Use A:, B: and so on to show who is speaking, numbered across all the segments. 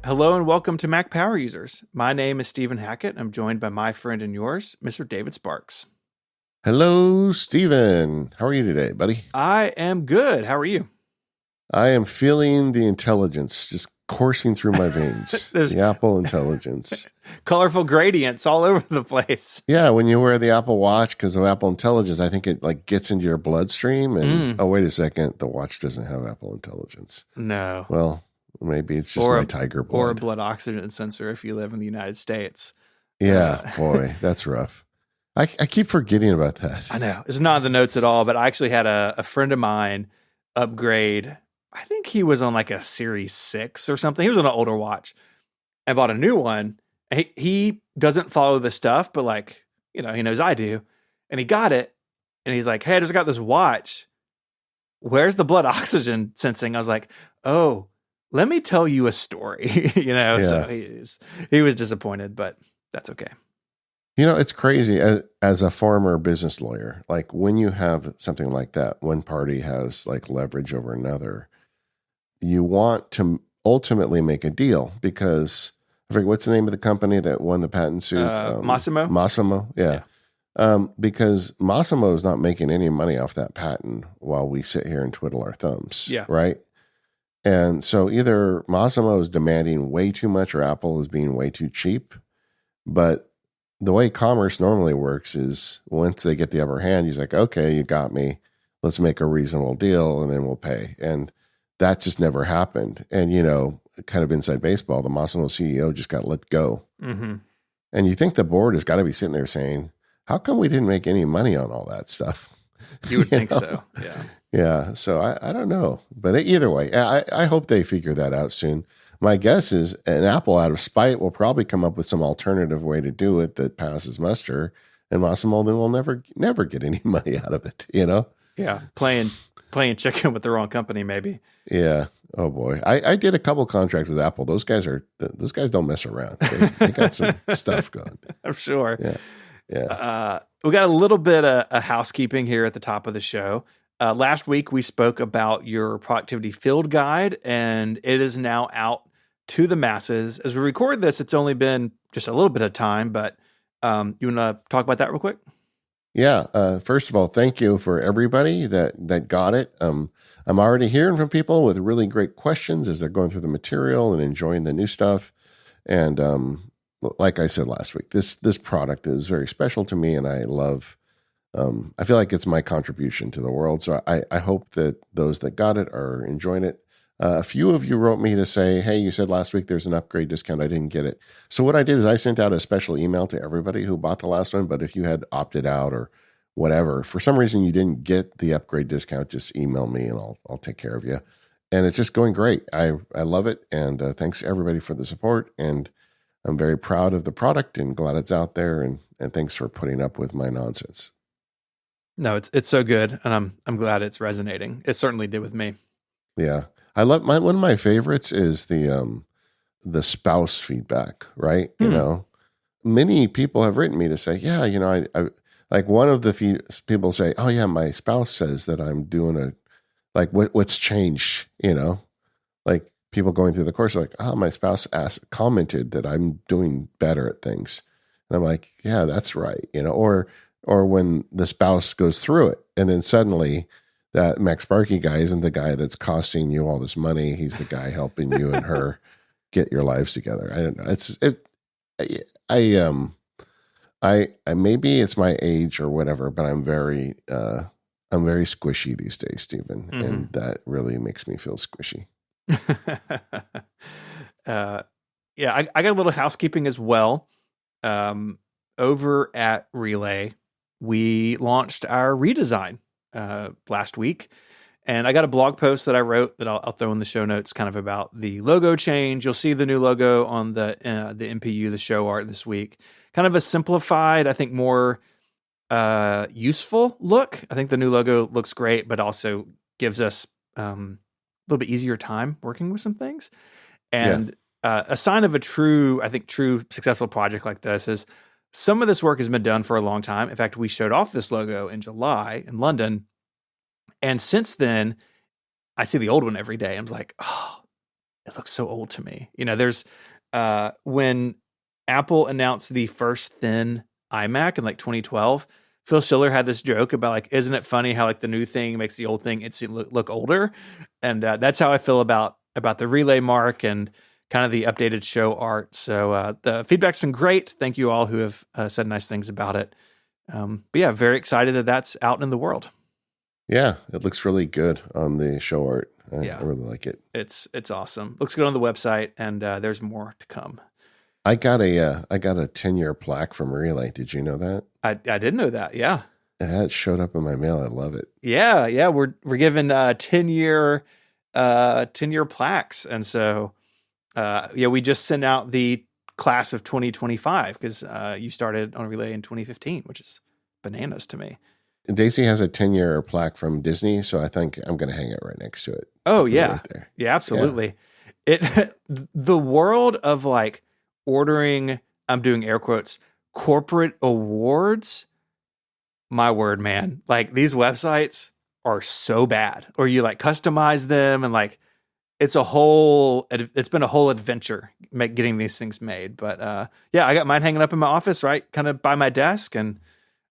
A: Hello and welcome to Mac Power Users. My name is Stephen Hackett. I'm joined by my friend and yours, Mr. David Sparks.
B: Hello, Stephen. How are you today, buddy?
A: I am good. How are you?
B: I am feeling the intelligence just coursing through my veins. The Apple intelligence.
A: Colorful gradients all over the place.
B: Yeah, when you wear the Apple Watch because of Apple Intelligence, I think it like gets into your bloodstream. And oh, wait a second, the watch doesn't have Apple Intelligence.
A: No.
B: Well, maybe it's just my tiger blood.
A: Or a blood oxygen sensor if you live in the United States.
B: Yeah, boy, that's rough. I keep forgetting about that.
A: I know. It's not in the notes at all, but I actually had a friend of mine upgrade. I think he was on like a Series 6 or something. He was on an older watch and bought a new one. And he doesn't follow the stuff, but like, he knows I do. And he got it. And he's like, hey, I just got this watch. Where's the blood oxygen sensing? I was like, oh, let me tell you a story.
B: Yeah.
A: So he was disappointed, but that's okay.
B: It's crazy as a former business lawyer, like when you have something like that, one party has like leverage over another, you want to ultimately make a deal because I forget what's the name of the company that won the patent suit?
A: Massimo.
B: Massimo. Yeah. Because Massimo is not making any money off that patent while we sit here and twiddle our thumbs.
A: Yeah.
B: Right. And so either Massimo is demanding way too much or Apple is being way too cheap. But the way commerce normally works is once they get the upper hand, he's like, okay, you got me. Let's make a reasonable deal and then we'll pay. And that just never happened. And, kind of inside baseball, the Massimo CEO just got let go.
A: Mm-hmm.
B: And you think the board has got to be sitting there saying, how come we didn't make any money on all that stuff?
A: You would think so. Yeah.
B: Yeah. So I don't know. But either way, I hope they figure that out soon. My guess is an Apple, out of spite, will probably come up with some alternative way to do it that passes muster, and Massimo then will never get any money out of it.
A: Yeah, playing chicken with the wrong company, maybe.
B: Yeah. Oh boy, I did a couple contracts with Apple. Those guys don't mess around. They got some stuff going.
A: I'm sure.
B: Yeah. Yeah.
A: We got a little bit of housekeeping here at the top of the show. Last week, we spoke about your productivity field guide, and it is now out to the masses. As we record this, it's only been just a little bit of time, but you want to talk about that real quick?
B: Yeah. First of all, thank you for everybody that got it. I'm already hearing from people with really great questions as they're going through the material and enjoying the new stuff. And like I said last week, this product is very special to me, and I love. I feel like it's my contribution to the world. So I hope that those that got it are enjoying it. A few of you wrote me to say, hey, you said last week there's an upgrade discount. I didn't get it. So what I did is I sent out a special email to everybody who bought the last one. But if you had opted out or whatever, for some reason you didn't get the upgrade discount, just email me and I'll take care of you. And it's just going great. I love it. And thanks everybody for the support. And I'm very proud of the product and glad it's out there. And thanks for putting up with my nonsense.
A: No, it's so good, and I'm glad it's resonating. It certainly did with me.
B: Yeah, I love one of my favorites is the spouse feedback. Right, many people have written me to say, yeah, I like one of the people say, oh yeah, my spouse says that I'm doing what's changed. Like people going through the course are like, oh, my spouse commented that I'm doing better at things, and I'm like, yeah, that's right. Or when the spouse goes through it and then suddenly that MacSparky guy isn't the guy that's costing you all this money. He's the guy helping you and her get your lives together. I don't know. I maybe it's my age or whatever, but I'm very squishy these days, Stephen. Mm-hmm. And that really makes me feel squishy.
A: Yeah, I got a little housekeeping as well. Over at Relay, we launched our redesign last week, and I got a blog post that I wrote that I'll throw in the show notes, kind of about the logo change. You'll see the new logo on the MPU, the show art this week. Kind of a simplified, I think, more useful look. I think the new logo looks great, but also gives us a little bit easier time working with some things. And a sign of a true successful project like this is some of this work has been done for a long time. In fact, we showed off this logo in July in London. And since then, I see the old one every day. I'm like, oh, it looks so old to me. There's when Apple announced the first thin iMac in like 2012, Phil Schiller had this joke about like, isn't it funny how like the new thing makes the old thing instantly look older? And that's how I feel about the Relay Mark and kind of the updated show art. So the feedback's been great. Thank you all who have said nice things about it. But yeah, very excited that that's out in the world.
B: Yeah, it looks really good on the show art. I really like it.
A: It's awesome. Looks good on the website, and there's more to come.
B: I got a 10-year plaque from Relay. Did you know that?
A: I didn't know that. Yeah.
B: It showed up in my mail. I love it.
A: Yeah. We're given 10-year plaques, and so we just sent out the class of 2025 because you started on Relay in 2015, which is bananas to me.
B: Daisy has a 10-year plaque from Disney, so I think I'm going to hang it right next to it.
A: Oh yeah, right there. Yeah, absolutely. Yeah. The world of like ordering, I'm doing air quotes, corporate awards. My word, man! Like these websites are so bad, or you like customize them, and like it's been a whole adventure getting these things made. But I got mine hanging up in my office, right, kind of by my desk, and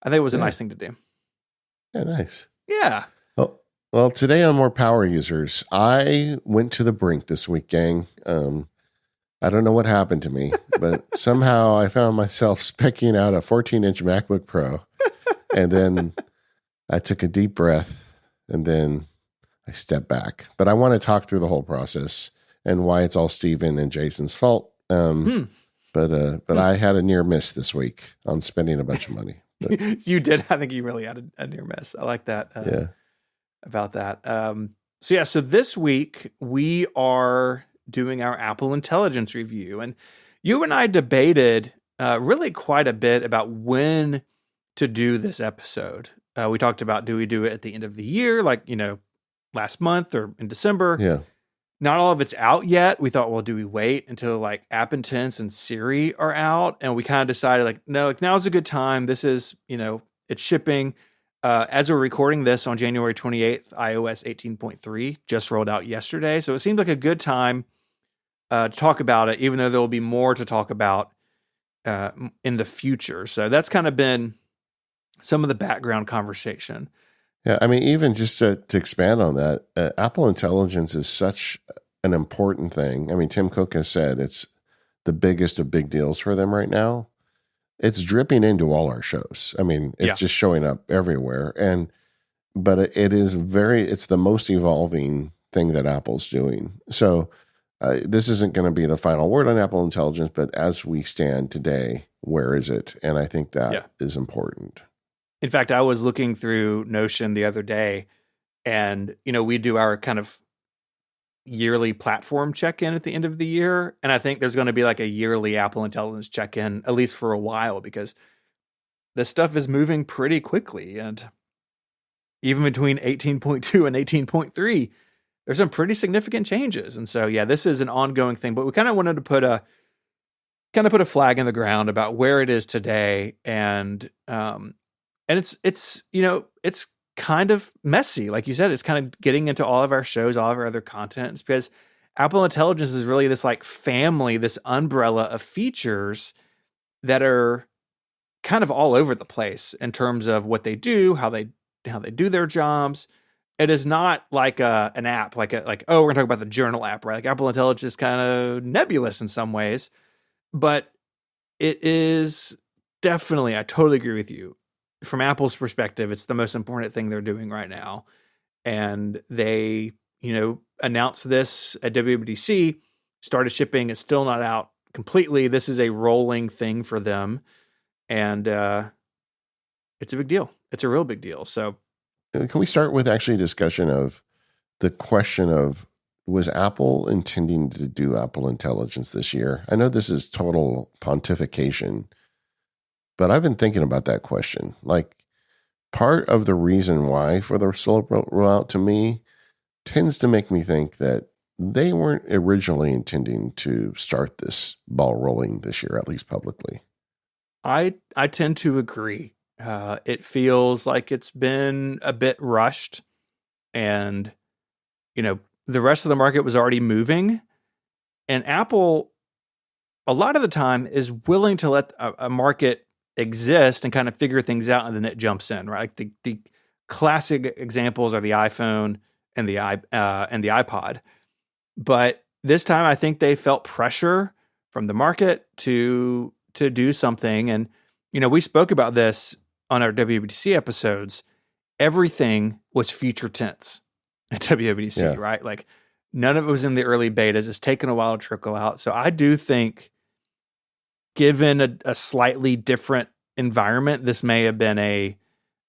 A: I think it was a nice thing to do.
B: Yeah, nice.
A: Yeah.
B: Well, today on More Power Users, I went to the brink this week, gang. I don't know what happened to me, but somehow I found myself speccing out a 14-inch MacBook Pro. And then I took a deep breath and then I stepped back. But I want to talk through the whole process and why it's all Steven and Jason's fault. But I had a near miss this week on spending a bunch of money.
A: You did. I think you really had a near miss. I like that. About that. So this week we are doing our Apple Intelligence review, and you and I debated really quite a bit about when to do this episode. We talked about, do we do it at the end of the year, like, last month or in December?
B: Yeah.
A: Not all of it's out yet. We thought, well, do we wait until like App Intense and Siri are out? And we kind of decided like, no, like now's a good time. This is, it's shipping. As we're recording this on January 28th, iOS 18.3 just rolled out yesterday. So it seemed like a good time to talk about it, even though there will be more to talk about in the future. So that's kind of been some of the background conversation.
B: Yeah, I mean, even just to expand on that, Apple Intelligence is such an important thing. I mean, Tim Cook has said it's the biggest of big deals for them right now. It's dripping into all our shows. I mean, it's just showing up everywhere. But it's the most evolving thing that Apple's doing. So this isn't going to be the final word on Apple Intelligence, but as we stand today, where is it? And I think that is important.
A: In fact, I was looking through Notion the other day, and, we do our kind of yearly platform check-in at the end of the year. And I think there's going to be like a yearly Apple Intelligence check-in, at least for a while, because this stuff is moving pretty quickly. And even between 18.2 and 18.3, there's some pretty significant changes. And so, this is an ongoing thing, but we kind of wanted to put a flag in the ground about where it is today. And it's it's kind of messy. Like you said, it's kind of getting into all of our shows, all of our other content. It's because Apple Intelligence is really this like family, this umbrella of features that are kind of all over the place in terms of what they do, how they do their jobs. It is not like an app, we're going to talk about the Journal app, right? Like Apple Intelligence is kind of nebulous in some ways, but it is definitely, I totally agree with you. From Apple's perspective, it's the most important thing they're doing right now. And they, announced this at WWDC, started shipping. It's still not out completely. This is a rolling thing for them. And it's a big deal. It's a real big deal. So
B: can we start with actually a discussion of the question of, was Apple intending to do Apple Intelligence this year? I know this is total pontification, but I've been thinking about that question. Like, part of the reason why for the slow rollout to me tends to make me think that they weren't originally intending to start this ball rolling this year, at least publicly.
A: I tend to agree. It feels like it's been a bit rushed, and the rest of the market was already moving, And Apple, a lot of the time, is willing to let a market exist and kind of figure things out, and then it jumps in, right? Like the classic examples are the iPhone and the iPod. But this time, I think they felt pressure from the market to do something. And we spoke about this on our WWDC episodes. Everything was future tense at WWDC, right? Like none of it was in the early betas. It's taken a while to trickle out. So I do think, given a slightly different environment, this may have been a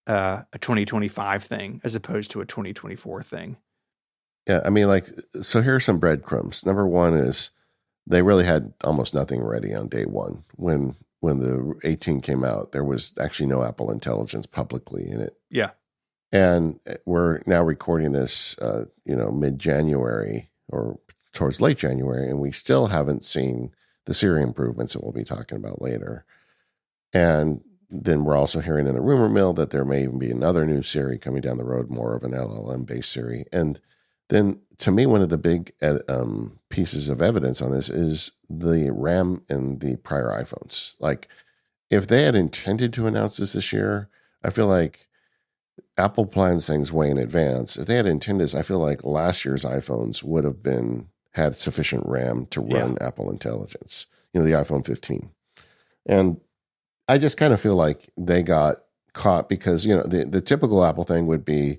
A: 2025 thing as opposed to a 2024 thing.
B: Yeah, I mean, so here are some breadcrumbs. Number one is they really had almost nothing ready on day one. When the 18 came out, there was actually no Apple Intelligence publicly in it.
A: Yeah.
B: And we're now recording this, mid-January or towards late January, and we still haven't seen the Siri improvements that we'll be talking about later. And then we're also hearing in the rumor mill that there may even be another new Siri coming down the road, more of an LLM-based Siri. And then, to me, one of the big pieces of evidence on this is the RAM in the prior iPhones. Like, if they had intended to announce this year, I feel like Apple plans things way in advance. If they had intended this, I feel like last year's iPhones would have had sufficient RAM to run Apple Intelligence. The iPhone 15, and I just kind of feel like they got caught because the typical Apple thing would be.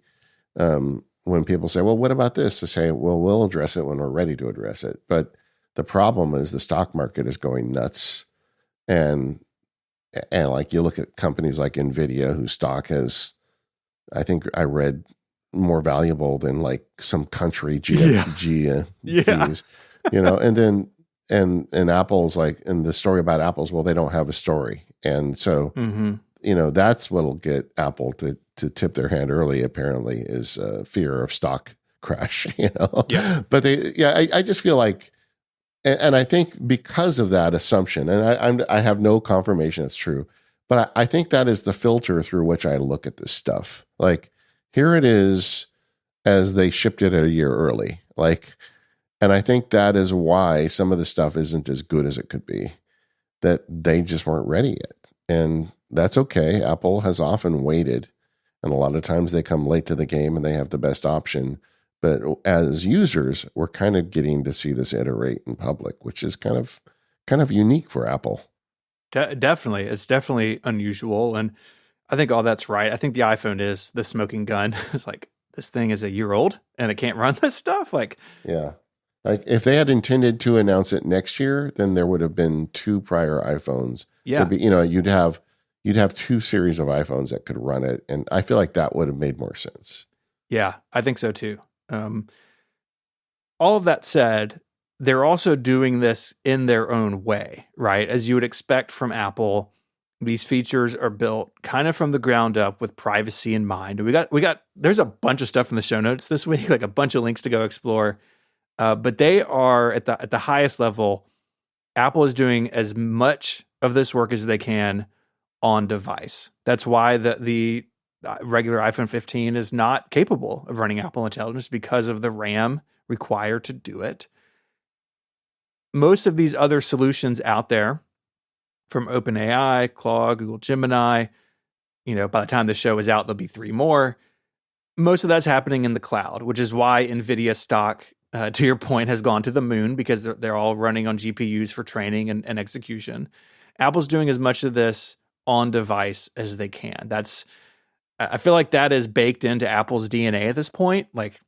B: When people say, well, what about this? To say, well, we'll address it when we're ready to address it. But the problem is the stock market is going nuts. And like you look at companies like NVIDIA, whose stock has, I think I read, more valuable than like some country GDPs, and then, and Apple's like, and the story about Apple's, well, they don't have a story. And so, that's what'll get Apple to tip their hand early, apparently, is fear of stock crash,
A: Yeah.
B: But I just feel like, and I think because of that assumption, and I have no confirmation it's true, but I think that is the filter through which I look at this stuff. Like, here it is as they shipped it a year early. And I think that is why some of the stuff isn't as good as it could be, that they just weren't ready yet. And that's okay. Apple has often waited. And a lot of times they come late to the game and they have the best option. But as users, we're kind of getting to see this iterate in public, which is kind of unique for Apple.
A: Definitely. It's definitely unusual. And I think all that's right. I think the iPhone is the smoking gun. It's like, this thing is a year old and it can't run this stuff.
B: Yeah. Like, if they had intended to announce it next year, then there would have been two prior iPhones.
A: Yeah.
B: You'd have two series of iPhones that could run it. And I feel like that would have made more sense.
A: Yeah, I think so too. All of that said, they're also doing this in their own way, right? As you would expect from Apple, these features are built kind of from the ground up with privacy in mind. There's a bunch of stuff in the show notes this week, like a bunch of links to go explore. But they are at the highest level. Apple is doing as much of this work as they can on device. That's why the regular iPhone 15 is not capable of running Apple Intelligence, because of the RAM required to do it. Most of these other solutions out there, from OpenAI, Claude, Google Gemini, by the time the show is out, there'll be 3 more. Most of that's happening in the cloud, which is why NVIDIA stock, to your point, has gone to the moon, because they're all running on GPUs for training and execution. Apple's doing as much of this on device as they can. I feel like that is baked into Apple's DNA at this point, like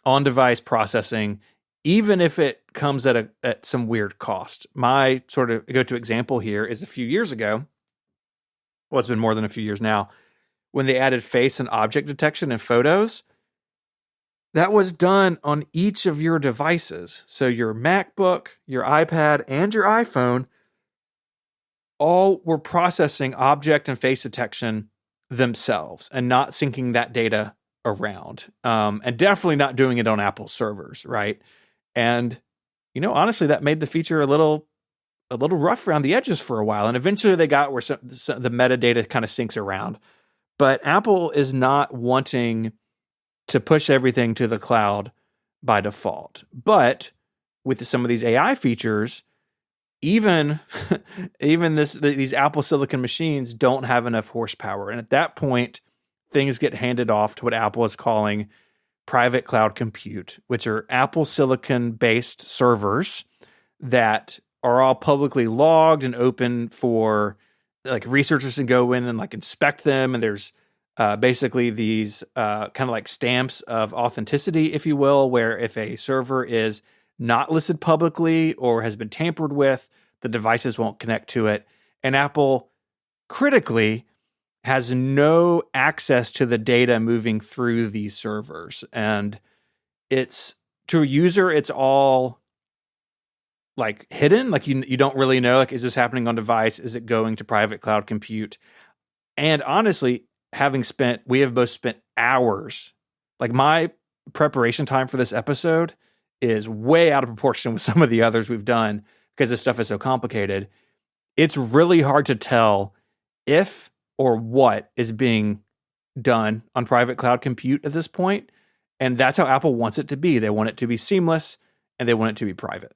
A: on device processing, even if it comes at some weird cost. My sort of go-to example here is a few years ago. Well, it's been more than a few years now, when they added face and object detection in photos. That was done on each of your devices. So your MacBook, your iPad, and your iPhone all were processing object and face detection themselves and not syncing that data around. And definitely not doing it on Apple servers, right? And, honestly, that made the feature a little rough around the edges for a while. And eventually they got where the metadata kind of syncs around. But Apple is not wanting to push everything to the cloud by default. But with some of these AI features, even these Apple Silicon machines don't have enough horsepower. And at that point, things get handed off to what Apple is calling private cloud compute, which are Apple Silicon based servers that are all publicly logged and open for like researchers to go in and like inspect them. And there's basically these kind of like stamps of authenticity, if you will, where if a server is not listed publicly or has been tampered with, the devices won't connect to it. And Apple critically has no access to the data moving through these servers. And it's to a user, it's all like hidden. Like you don't really know, like, is this happening on device? Is it going to private cloud compute? And honestly, we have both spent hours, like my preparation time for this episode is way out of proportion with some of the others we've done because this stuff is so complicated. It's really hard to tell if or what is being done on private cloud compute at this point. And that's how Apple wants it to be. They want it to be seamless and they want it to be private.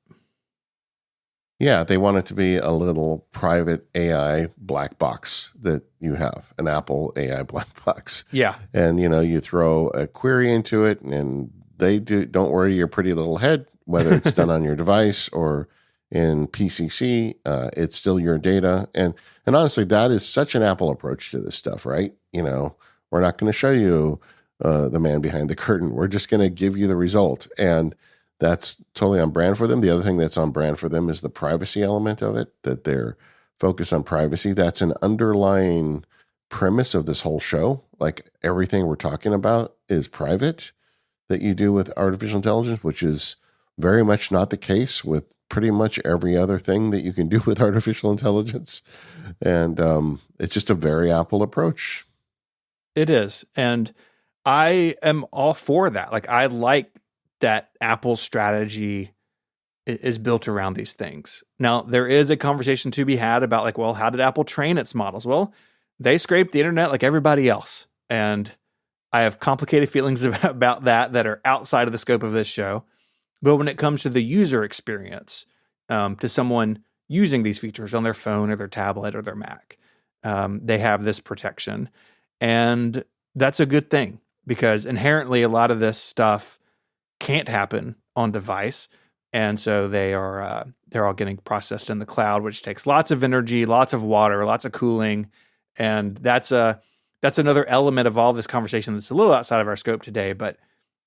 B: Yeah, they want it to be a little private AI black box that you have, an Apple AI black box.
A: Yeah.
B: And, you throw a query into it and don't worry your pretty little head, whether it's done on your device or in PCC, it's still your data. And honestly, that is such an Apple approach to this stuff, right? We're not going to show you the man behind the curtain. We're just going to give you the result. And that's totally on brand for them. The other thing that's on brand for them is the privacy element of it, that they're focused on privacy. That's an underlying premise of this whole show. Like everything we're talking about is private that you do with artificial intelligence, which is very much not the case with pretty much every other thing that you can do with artificial intelligence. And it's just a very Apple approach.
A: It is. And I am all for that. Like, I like that Apple's strategy is built around these things. Now, there is a conversation to be had about like, well, how did Apple train its models? Well, they scraped the internet like everybody else. And I have complicated feelings about that are outside of the scope of this show. But when it comes to the user experience, to someone using these features on their phone or their tablet or their Mac, they have this protection. And that's a good thing because inherently a lot of this stuff can't happen on device. And so they're all getting processed in the cloud, which takes lots of energy, lots of water, lots of cooling. And that's another element of all this conversation that's a little outside of our scope today, but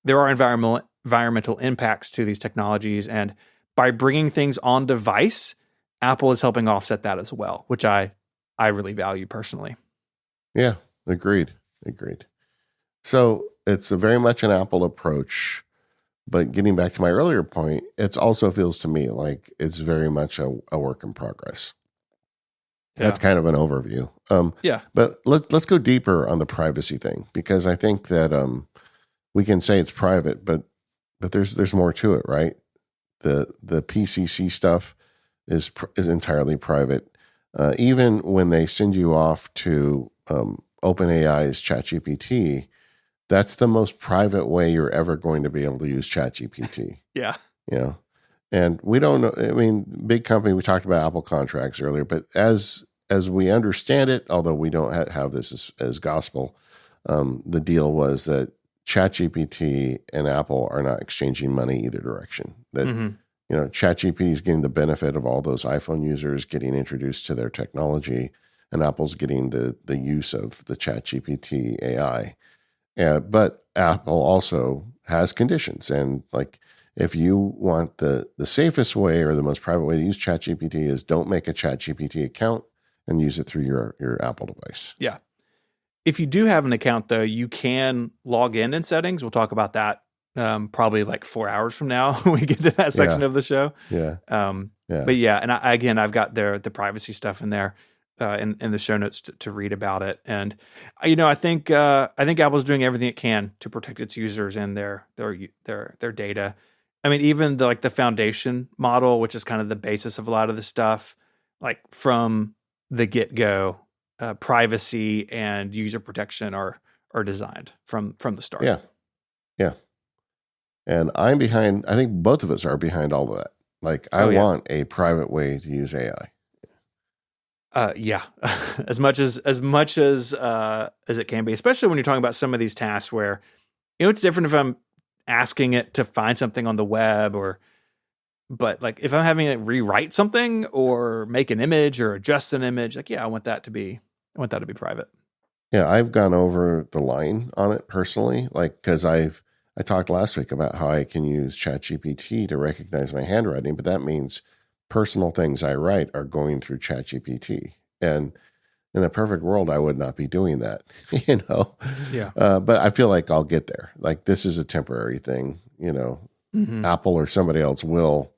A: there are environmental impacts to these technologies. And by bringing things on device, Apple is helping offset that as well, which I really value personally.
B: Yeah, agreed. So it's very much an Apple approach, but getting back to my earlier point, it also feels to me like it's very much a work in progress. Yeah. That's kind of an overview.
A: Yeah.
B: But let's go deeper on the privacy thing, because I think that we can say it's private, but there's more to it, right? The PCC stuff is entirely private. Even when they send you off to OpenAI's ChatGPT, that's the most private way you're ever going to be able to use ChatGPT.
A: Yeah.
B: And we don't know. I mean, big company. We talked about Apple contracts earlier, but as we understand it, although we don't have this as gospel, the deal was that ChatGPT and Apple are not exchanging money either direction. That ChatGPT is getting the benefit of all those iPhone users getting introduced to their technology, and Apple's getting the use of the ChatGPT AI. But Apple also has conditions, and like if you want the safest way or the most private way to use ChatGPT is don't make a ChatGPT account and use it through your Apple device.
A: Yeah. If you do have an account, though, you can log in settings. We'll talk about that probably like 4 hours from now when we get to that section of the show.
B: Yeah.
A: But yeah, and I've got the privacy stuff in there in the show notes to read about it. And I think Apple's doing everything it can to protect its users and their data. I mean, even the foundation model, which is kind of the basis of a lot of the stuff, like from the get-go, privacy and user protection are designed from the start.
B: Yeah. And I'm behind. I think both of us are behind all of that. Like, I
A: Oh yeah.
B: want a private way to use AI.
A: Yeah, as it can be, especially when you're talking about some of these tasks where, it's different if I'm asking it to find something on the web but like if I'm having it rewrite something or make an image or adjust an image, like, yeah, I want that to be private.
B: Yeah, I've gone over the line on it personally, like, because I talked last week about how I can use ChatGPT to recognize my handwriting, but that means personal things I write are going through ChatGPT. And in a perfect world, I would not be doing that,
A: Yeah.
B: But I feel like I'll get there. Like, this is a temporary thing,
A: Mm-hmm.
B: Apple or somebody else will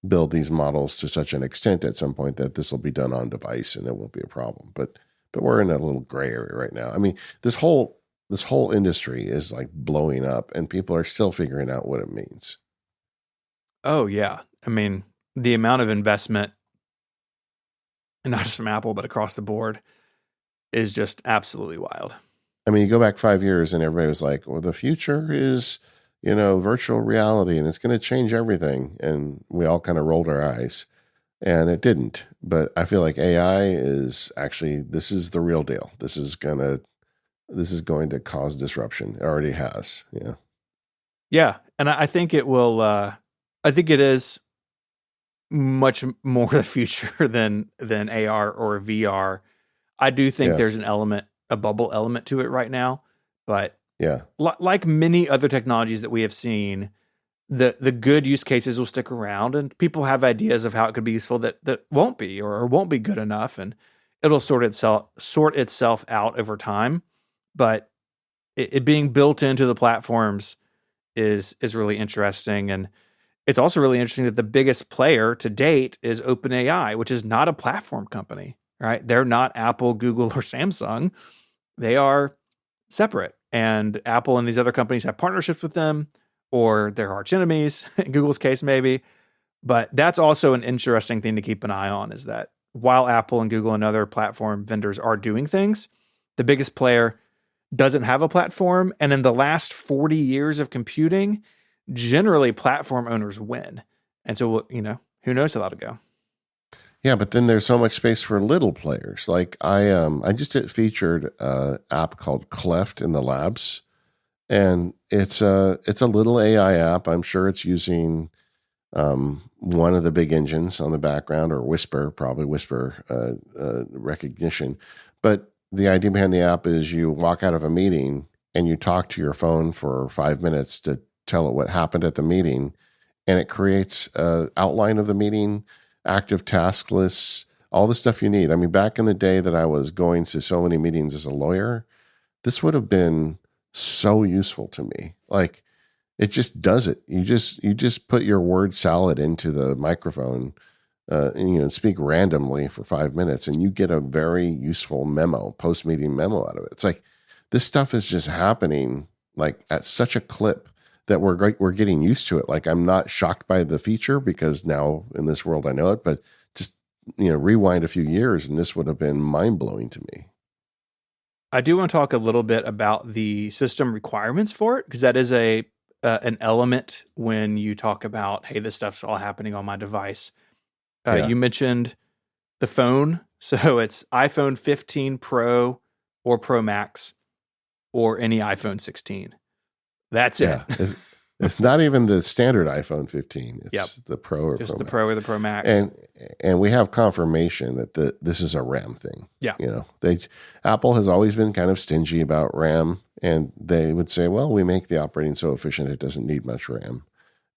B: build these models to such an extent at some point that this will be done on device and it won't be a problem. But we're in a little gray area right now. I mean, this whole industry is like blowing up and people are still figuring out what it means.
A: Oh yeah. I mean, the amount of investment, and not just from Apple, but across the board, is just absolutely wild.
B: I mean, you go back 5 years and everybody was like, well, the future is, virtual reality and it's going to change everything. And we all kind of rolled our eyes and it didn't. But I feel like AI is actually, this is the real deal. This is going to cause disruption. It already has. Yeah.
A: Yeah. And I think it will, I think it is much more the future than AR or VR. I do think there's a bubble element to it right now, but
B: yeah,
A: like many other technologies that we have seen, the good use cases will stick around, and people have ideas of how it could be useful that won't be or won't be good enough, and it'll sort itself out over time. But it being built into the platforms is really interesting, and it's also really interesting that the biggest player to date is OpenAI, which is not a platform company, right? They're not Apple, Google, or Samsung. They are separate. And Apple and these other companies have partnerships with them, or they're arch enemies, in Google's case, maybe. But that's also an interesting thing to keep an eye on, is that while Apple and Google and other platform vendors are doing things, the biggest player doesn't have a platform. And in the last 40 years of computing, generally platform owners win. And so, who knows how that'll go.
B: Yeah, but then there's so much space for little players. Like, I just featured an app called Cleft in the labs, and it's a little AI app. I'm sure it's using one of the big engines on the background, or probably Whisper recognition. But the idea behind the app is you walk out of a meeting and you talk to your phone for 5 minutes to tell it what happened at the meeting, and it creates an outline of the meeting, active task lists, all the stuff you need. I mean, back in the day that I was going to so many meetings as a lawyer, this would have been so useful to me. Like, it just does it. You just put your word salad into the microphone, and speak randomly for 5 minutes, and you get a very useful post-meeting memo out of it. It's like, this stuff is just happening like at such a clip that we're getting used to it. Like, I'm not shocked by the feature because now in this world I know it, but just rewind a few years and this would have been mind-blowing to me.
A: I do want to talk a little bit about the system requirements for it, because that is an element when you talk about, hey, this stuff's all happening on my device. You mentioned the phone, so it's iPhone 15 Pro or Pro Max or any iPhone 16. That's it.
B: It's not even the standard iPhone 15. It's the Pro or
A: just
B: Pro
A: the
B: Max.
A: Pro or the Pro Max.
B: And we have confirmation that this is a RAM thing.
A: Yeah.
B: Apple has always been kind of stingy about RAM, and they would say, well, we make the operating so efficient it doesn't need much RAM,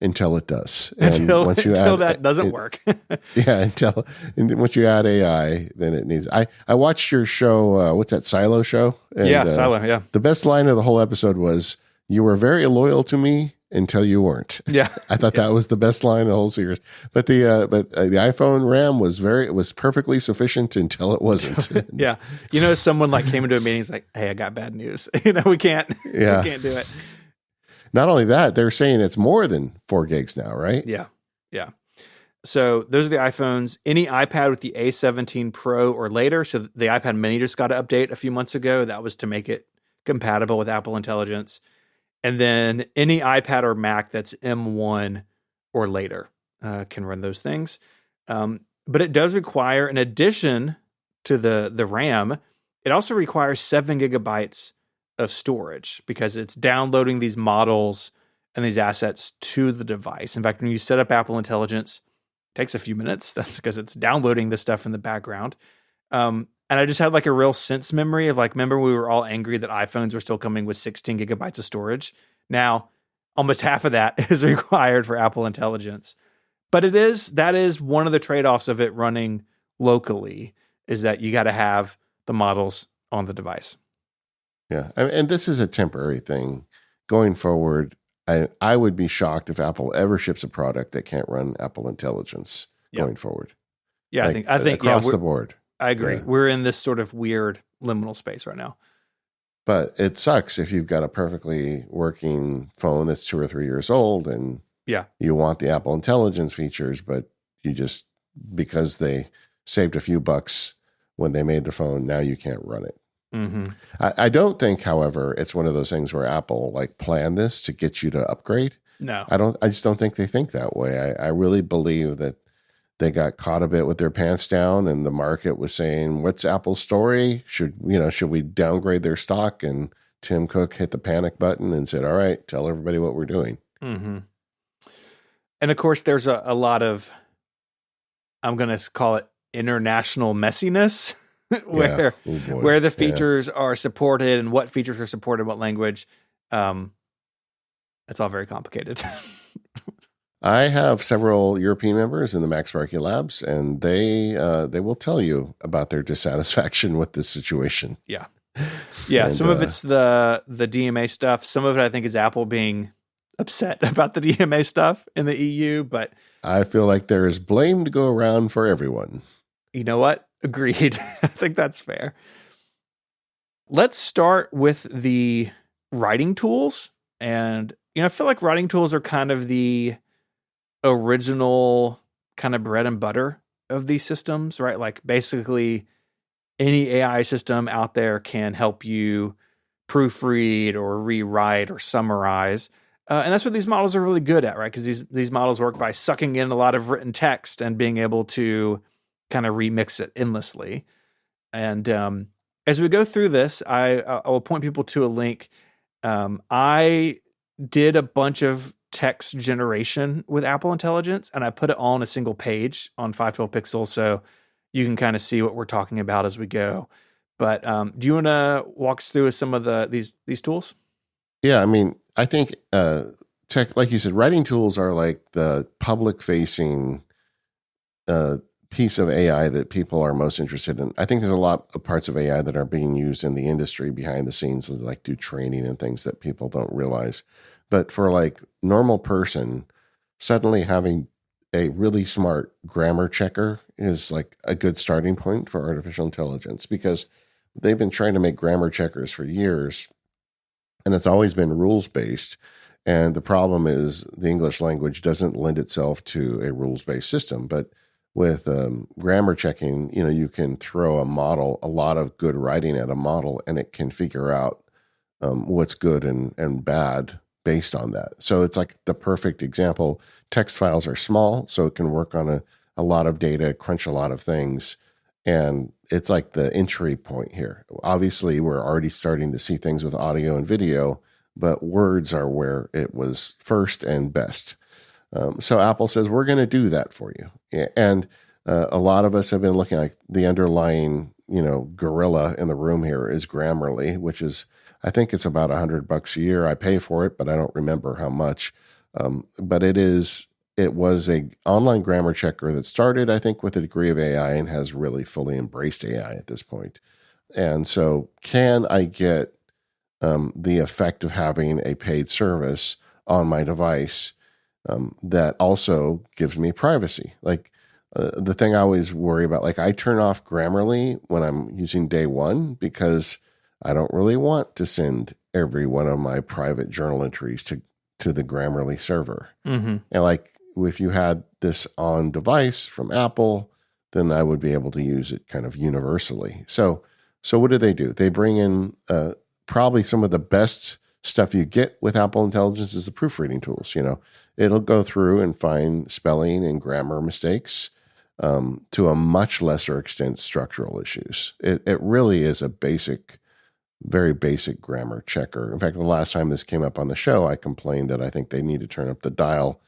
B: until it does.
A: Until that doesn't work.
B: Once you add AI, then it needs. I watched your show. What's that, Silo show? And,
A: Silo. Yeah.
B: The best line of the whole episode was, "You were very loyal to me until you weren't."
A: Yeah.
B: I thought that was the best line of the whole series. But the iPhone RAM was perfectly sufficient until it wasn't.
A: Yeah. Someone like came into a meeting, is like, hey, I got bad news. We can't do it.
B: Not only that, they're saying it's more than 4 gigs now, right?
A: Yeah. Yeah. So those are the iPhones. Any iPad with the A17 Pro or later. So the iPad mini just got an update a few months ago. That was to make it compatible with Apple Intelligence. And then any iPad or Mac that's M1 or later can run those things. But it does require, in addition to the RAM, it also requires 7 gigabytes of storage because it's downloading these models and these assets to the device. In fact, when you set up Apple Intelligence, it takes a few minutes. That's because it's downloading this stuff in the background. And I just had like a real sense memory of like, remember we were all angry that iPhones were still coming with 16 gigabytes of storage. Now, almost half of that is required for Apple Intelligence. But that is one of the trade-offs of it running locally, is that you got to have the models on the device.
B: Yeah. And this is a temporary thing. Going forward, I would be shocked if Apple ever ships a product that can't run Apple Intelligence going forward.
A: Yeah,
B: like,
A: I think
B: across the board.
A: I agree.
B: Yeah.
A: We're in this sort of weird liminal space right now.
B: But it sucks if you've got a perfectly working phone that's 2 or 3 years old and you want the Apple Intelligence features, but you just, because they saved a few bucks when they made the phone, now you can't run it.
A: Mm-hmm.
B: I don't think, however, it's one of those things where Apple like planned this to get you to upgrade.
A: No,
B: I just don't think they think that way. I really believe that they got caught a bit with their pants down, and the market was saying, "What's Apple's story? Should we downgrade their stock?" And Tim Cook hit the panic button and said, "All right, tell everybody what we're doing."
A: Mm-hmm. And of course, there's a lot of, I'm going to call it international messiness, where the features are supported and what features are supported, what language. It's all very complicated.
B: I have several European members in the MacSparky Labs, and they will tell you about their dissatisfaction with this situation.
A: Yeah. And, some of it's the DMA stuff. Some of it, I think, is Apple being upset about the DMA stuff in the EU. But
B: I feel like there is blame to go around for everyone.
A: You know what? Agreed. I think that's fair. Let's start with the writing tools. And, I feel like writing tools are kind of the original kind of bread and butter of these systems, right? Like basically any AI system out there can help you proofread or rewrite or summarize. And that's what these models are really good at, right? Because these models work by sucking in a lot of written text and being able to kind of remix it endlessly. And as we go through this, I will point people to a link. I did a bunch of text generation with Apple Intelligence, and I put it all on a single page on 512 pixels, so you can kind of see what we're talking about as we go. But do you want to walk us through some of these tools?
B: Yeah, I mean, I think tech, like you said, writing tools are like the public-facing piece of AI that people are most interested in. I think there's a lot of parts of AI that are being used in the industry behind the scenes, like do training and things that people don't realize. But for like normal person, suddenly having a really smart grammar checker is like a good starting point for artificial intelligence, because they've been trying to make grammar checkers for years, and it's always been rules-based. And the problem is the English language doesn't lend itself to a rules-based system. But with grammar checking, you can throw a model, a lot of good writing at a model, and it can figure out what's good and bad based on that. So it's like the perfect example. Text files are small, so it can work on a lot of data, crunch a lot of things. And it's like the entry point here. Obviously, we're already starting to see things with audio and video, but words are where it was first and best. So Apple says, we're going to do that for you. And a lot of us have been looking like the underlying, gorilla in the room here is Grammarly, which is, I think it's about $100 a year. I pay for it, but I don't remember how much. But it was a online grammar checker that started, I think, with a degree of AI and has really fully embraced AI at this point. And so can I get the effect of having a paid service on my device that also gives me privacy? Like the thing I always worry about, like I turn off Grammarly when I'm using day one because I don't really want to send every one of my private journal entries to the Grammarly server.
A: Mm-hmm.
B: And like if you had this on device from Apple, then I would be able to use it kind of universally. So what do? They bring in probably some of the best stuff you get with Apple Intelligence is the proofreading tools. It'll go through and find spelling and grammar mistakes, to a much lesser extent structural issues. It really is a very basic grammar checker. In fact, the last time this came up on the show, I complained that I think they need to turn up the dial,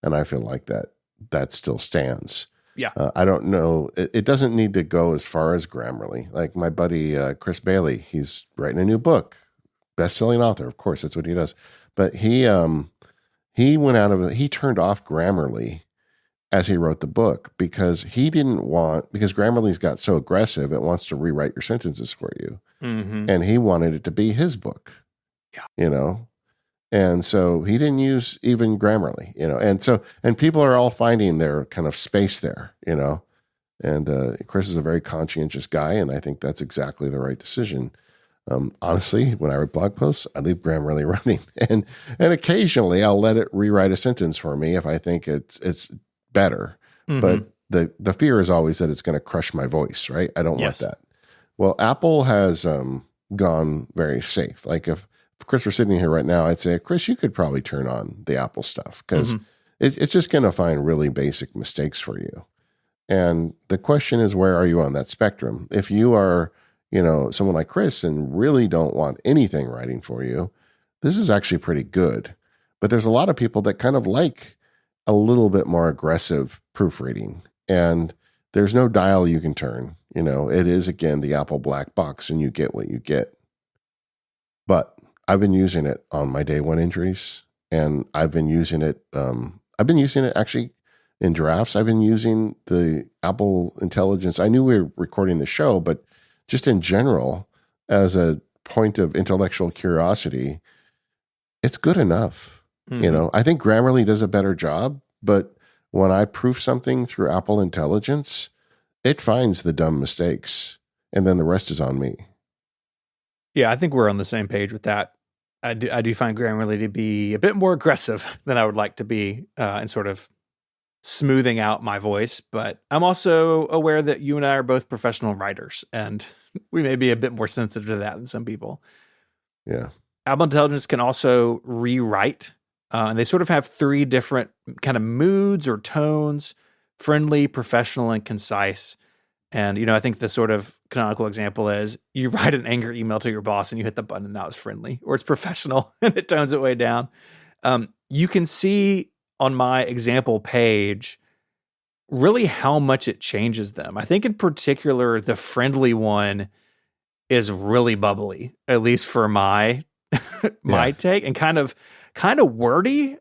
B: and I feel like that still stands.
A: Yeah.
B: I don't know. It doesn't need to go as far as Grammarly. Like my buddy Chris Bailey, he's writing a new book, best-selling author. Of course, that's what he does. But he turned off Grammarly as he wrote the book because because Grammarly's got so aggressive, it wants to rewrite your sentences for you.
A: Mm-hmm.
B: And he wanted it to be his book.
A: Yeah.
B: And so he didn't use even Grammarly, and people are all finding their kind of space there, and Chris is a very conscientious guy, and I think that's exactly the right decision. Honestly, when I write blog posts, I leave Grammarly running, and occasionally I'll let it rewrite a sentence for me if I think it's better.
A: Mm-hmm.
B: But the fear is always that it's going to crush my voice, right? I don't want that. Well, Apple has gone very safe. Like if Chris were sitting here right now, I'd say, Chris, you could probably turn on the Apple stuff because it's just going to find really basic mistakes for you. And the question is, where are you on that spectrum? If you are, someone like Chris and really don't want anything writing for you, this is actually pretty good. But there's a lot of people that kind of like a little bit more aggressive proofreading, and there's no dial you can turn. It is, again, the Apple black box, and you get what you get. But I've been using it on my day one entries, and I've been using it actually in drafts. I've been using the Apple Intelligence. I knew we were recording the show, but just in general, as a point of intellectual curiosity, it's good enough.
A: Mm-hmm.
B: I think Grammarly does a better job, but when I proof something through Apple Intelligence, it finds the dumb mistakes, and then the rest is on me.
A: Yeah, I think we're on the same page with that. I do find Grammarly to be a bit more aggressive than I would like to be in sort of smoothing out my voice. But I'm also aware that you and I are both professional writers, and we may be a bit more sensitive to that than some people.
B: Yeah.
A: Apple Intelligence can also rewrite, and they sort of have three different kind of moods or tones: friendly, professional, and concise. And, I think the sort of canonical example is you write an angry email to your boss and you hit the button and now it's friendly, or it's professional and it tones it way down. You can see on my example page really how much it changes them. I think in particular, the friendly one is really bubbly, at least for my take, and kind of wordy.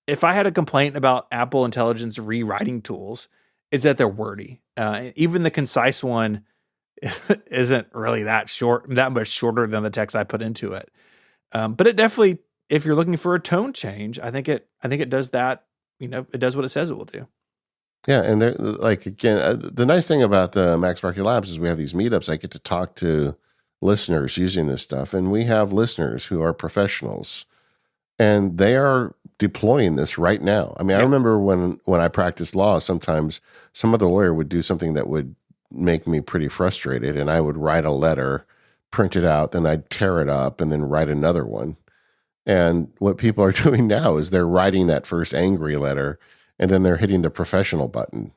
A: If I had a complaint about Apple Intelligence rewriting tools, is that they're wordy. Even the concise one isn't really that much shorter than the text I put into it. But it definitely, if you're looking for a tone change, I think it does that. It does what it says it will do.
B: Yeah, and the nice thing about the MacSparky Labs is we have these meetups. I get to talk to listeners using this stuff, and we have listeners who are professionals, and they are deploying this right now. I mean, I remember when I practiced law, sometimes some other lawyer would do something that would make me pretty frustrated, and I would write a letter, print it out, then I'd tear it up, and then write another one. And what people are doing now is they're writing that first angry letter, and then they're hitting the professional button.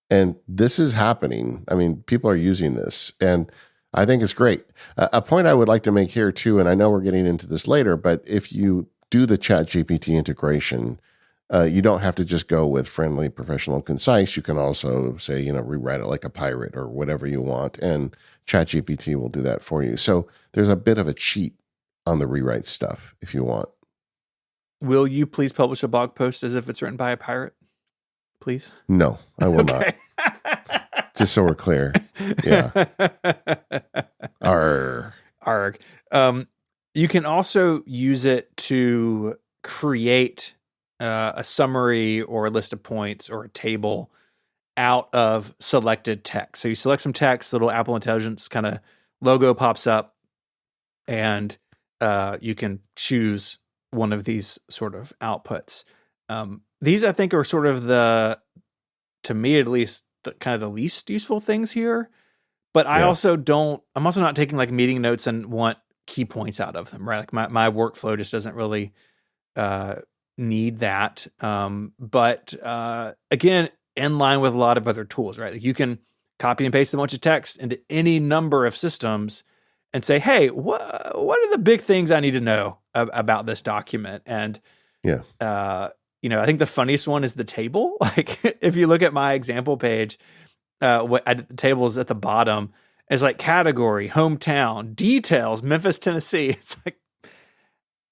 B: And this is happening. I mean, people are using this, and I think it's great. A point I would like to make here too, and I know we're getting into this later, but if you do the ChatGPT integration, you don't have to just go with friendly, professional, concise. You can also say, rewrite it like a pirate or whatever you want, and ChatGPT will do that for you. So there's a bit of a cheat on the rewrite stuff if you want.
A: Will you please publish a blog post as if it's written by a pirate? Please?
B: No, I will not. Just so we're clear. Yeah. Arg.
A: You can also use it to create a summary or a list of points or a table out of selected text. So you select some text, little Apple Intelligence kind of logo pops up, and you can choose one of these sort of outputs. These, I think, are sort of to me at least, kind of the least useful things here. But I'm also not taking like meeting notes and want key points out of them, right? Like my workflow just doesn't really need that. But again, in line with a lot of other tools, right? Like you can copy and paste a bunch of text into any number of systems and say, hey, what are the big things I need to know about this document? And
B: Yeah.
A: I think the funniest one is the table. Like if you look at my example page, the table is at the bottom. It's like category, hometown, details, Memphis, Tennessee. It's like,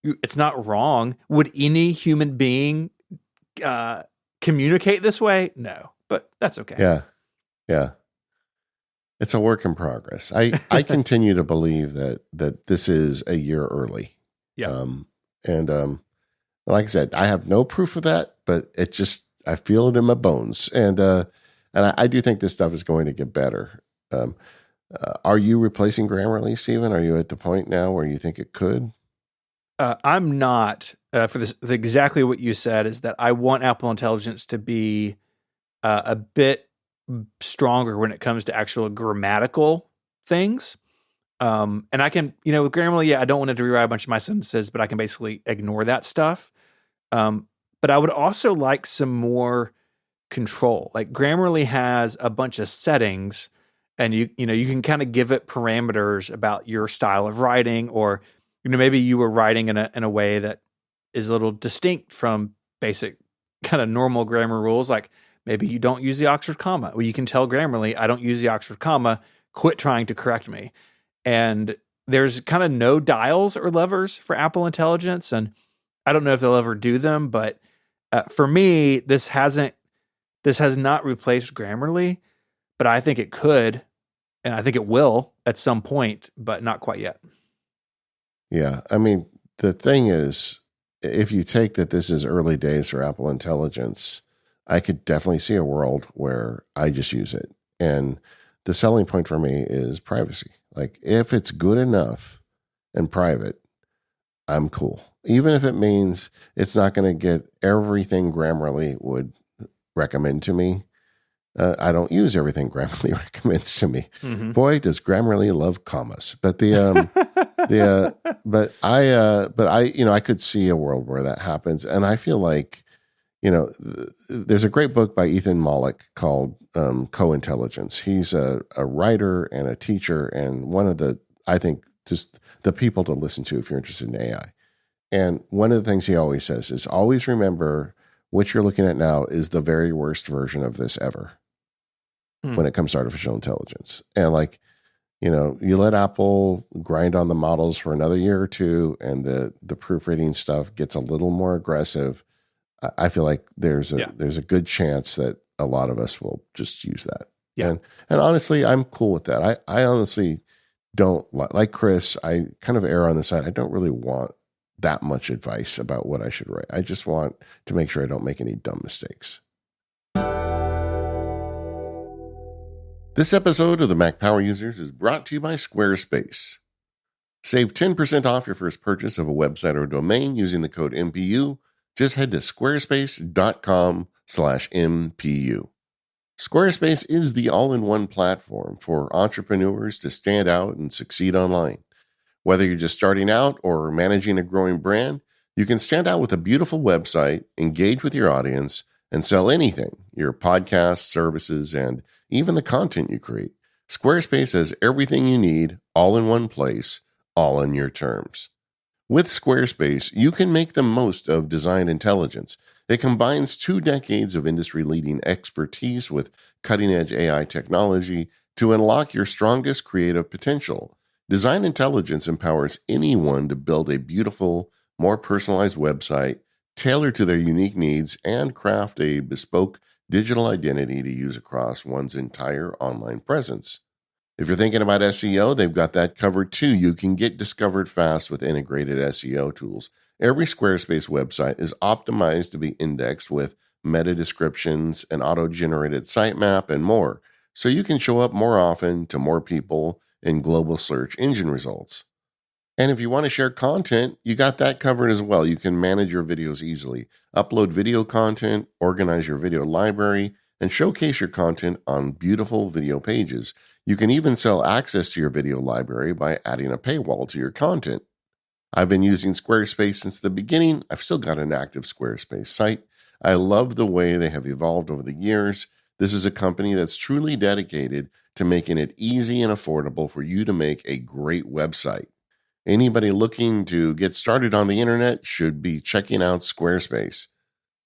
A: it's not wrong. Would any human being communicate this way? No, but that's okay.
B: Yeah. Yeah. It's a work in progress. I continue to believe that this is a year early.
A: Yeah.
B: Like I said, I have no proof of that, but I feel it in my bones. And I do think this stuff is going to get better. Are you replacing Grammarly, Stephen? Are you at the point now where you think it could?
A: I'm not for this. Exactly what you said is that I want Apple Intelligence to be a bit stronger when it comes to actual grammatical things. And I can, with Grammarly, I don't want it to rewrite a bunch of my sentences, but I can basically ignore that stuff. But I would also like some more control. Like Grammarly has a bunch of settings, and you can kind of give it parameters about your style of writing, or maybe you were writing in a way that is a little distinct from basic kind of normal grammar rules. Like maybe you don't use the Oxford comma. Well, you can tell Grammarly, I don't use the Oxford comma. Quit trying to correct me. And there's kind of no dials or levers for Apple Intelligence, and I don't know if they'll ever do them. But for me, this has not replaced Grammarly, but I think it could, and I think it will at some point, but not quite yet.
B: Yeah. I mean, the thing is, if you take that this is early days for Apple Intelligence, I could definitely see a world where I just use it. And the selling point for me is privacy. Like if it's good enough and private, I'm cool. Even if it means it's not going to get everything Grammarly would recommend to me. I don't use everything Grammarly recommends to me.
A: Mm-hmm.
B: Boy, does Grammarly love commas. But I could see a world where that happens. And I feel like, there's a great book by Ethan Mollick called Co-Intelligence. He's a writer and a teacher, and one of I think, just the people to listen to if you're interested in AI. And one of the things he always says is always remember what you're looking at now is the very worst version of this ever when it comes to artificial intelligence. And you let Apple grind on the models for another year or two, and the proofreading stuff gets a little more aggressive. I feel like there's a good chance that a lot of us will just use that.
A: Yeah.
B: And honestly, I'm cool with that. I honestly don't, like Chris, I kind of err on the side. I don't really want that much advice about what I should write. I just want to make sure I don't make any dumb mistakes. This episode of the Mac Power Users is brought to you by Squarespace. Save 10% off your first purchase of a website or domain using the code MPU. Just head to squarespace.com/MPU. Squarespace is the all-in-one platform for entrepreneurs to stand out and succeed online. Whether you're just starting out or managing a growing brand, you can stand out with a beautiful website, engage with your audience, and sell anything, your podcasts, services, and even the content you create. Squarespace has everything you need, all in one place, all on your terms. With Squarespace, you can make the most of design intelligence. It combines 2 decades of industry-leading expertise with cutting-edge AI technology to unlock your strongest creative potential. Design intelligence empowers anyone to build a beautiful, more personalized website, tailored to their unique needs, and craft a bespoke digital identity to use across one's entire online presence. If you're thinking about SEO, they've got that covered too. You can get discovered fast with integrated SEO tools. Every Squarespace website is optimized to be indexed with meta descriptions, an auto-generated sitemap, and more, so you can show up more often to more people in global search engine results. And if you want to share content, you got that covered as well. You can manage your videos easily, upload video content, organize your video library, and showcase your content on beautiful video pages. You can even sell access to your video library by adding a paywall to your content. I've been using Squarespace since the beginning. I've still got an active Squarespace site. I love the way they have evolved over the years. This is a company that's truly dedicated to making it easy and affordable for you to make a great website. Anybody looking to get started on the internet should be checking out Squarespace.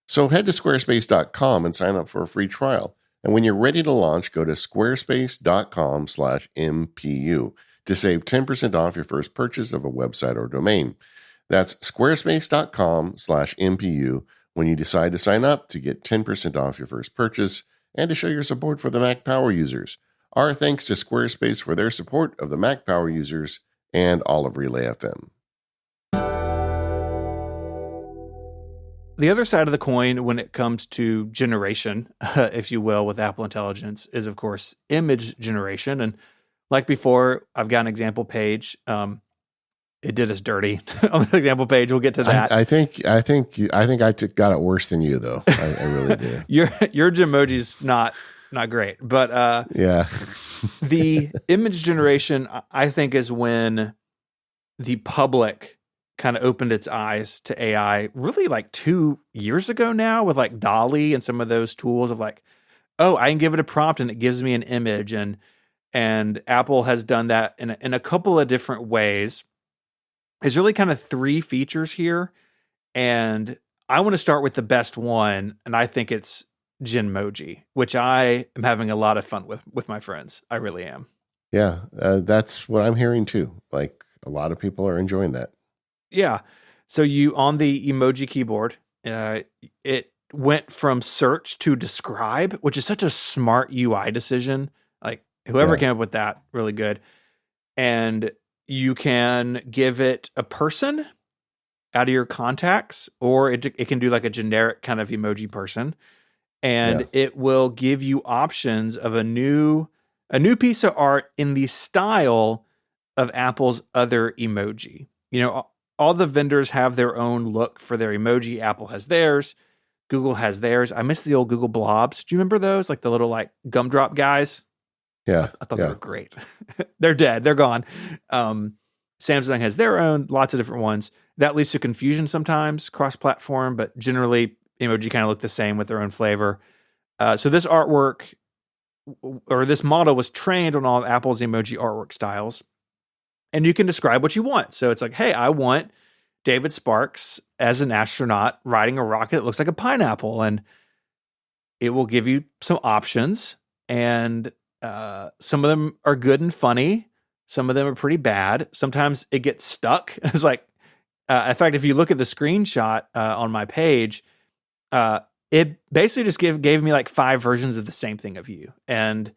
B: So head to squarespace.com and sign up for a free trial. And when you're ready to launch, go to squarespace.com/MPU to save 10% off your first purchase of a website or domain. That's squarespace.com/MPU when you decide to sign up to get 10% off your first purchase and to show your support for the Mac Power users. Our thanks to Squarespace for their support of the Mac Power users and all of Relay FM.
A: The other side of the coin when it comes to generation, if you will, with Apple Intelligence is, of course, image generation. And like before, I've got an example page. It did us dirty on the example page. We'll get to that.
B: I think I got it worse than you, though. I really do.
A: Your Gmoji's not great, but
B: yeah.
A: The image generation, I think, is when the public kind of opened its eyes to AI really like 2 years ago now with like DALL-E and some of those tools of like, oh, I can give it a prompt and it gives me an image. And Apple has done that in a couple of different ways. There's really kind of 3 features here. And I want to start with the best one. And I think it's Genmoji, which I am having a lot of fun with my friends. I really am.
B: Yeah, that's what I'm hearing too. Like a lot of people are enjoying that.
A: Yeah. So you on the emoji keyboard, it went from search to describe, which is such a smart UI decision. Like whoever came up with that, really good. And you can give it a person out of your contacts, or it can do like a generic kind of emoji person. And it will give you options of a new piece of art in the style of Apple's other emoji. You know, all the vendors have their own look for their emoji. Apple has theirs. Google has theirs. I miss the old Google blobs. Do you remember those? Like the little like gumdrop guys?
B: Yeah.
A: I thought they were great. They're dead. They're gone. Samsung has their own, lots of different ones. That leads to confusion sometimes, cross-platform, but generally emoji kind of look the same with their own flavor. So this artwork, or this model, was trained on all of Apple's emoji artwork styles. And you can describe what you want. So it's like, hey, I want David Sparks as an astronaut riding a rocket that looks like a pineapple. And it will give you some options. And some of them are good and funny. Some of them are pretty bad. Sometimes it gets stuck. It's like, in fact, if you look at the screenshot on my page, it basically just gave me like 5 versions of the same thing of you. And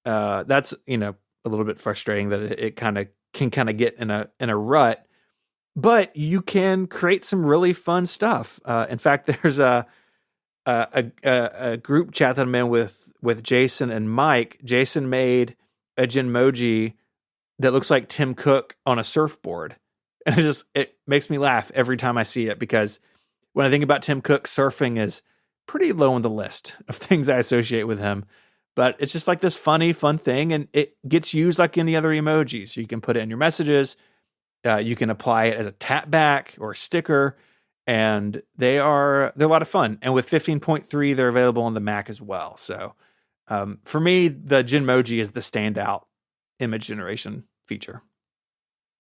A: that's, a little bit frustrating that it kind of can get in a rut, but you can create some really fun stuff. In fact, there's a group chat that I'm in with Jason and Mike. Jason made a Genmoji that looks like Tim Cook on a surfboard. And it makes me laugh every time I see it, because when I think about Tim Cook, surfing is pretty low on the list of things I associate with him. But it's just like this fun thing, and it gets used like any other emoji. So you can put it in your messages. You can apply it as a tap back or a sticker, and they're a lot of fun. And with 15.3, they're available on the Mac as well. So for me, the Genmoji is the standout image generation feature.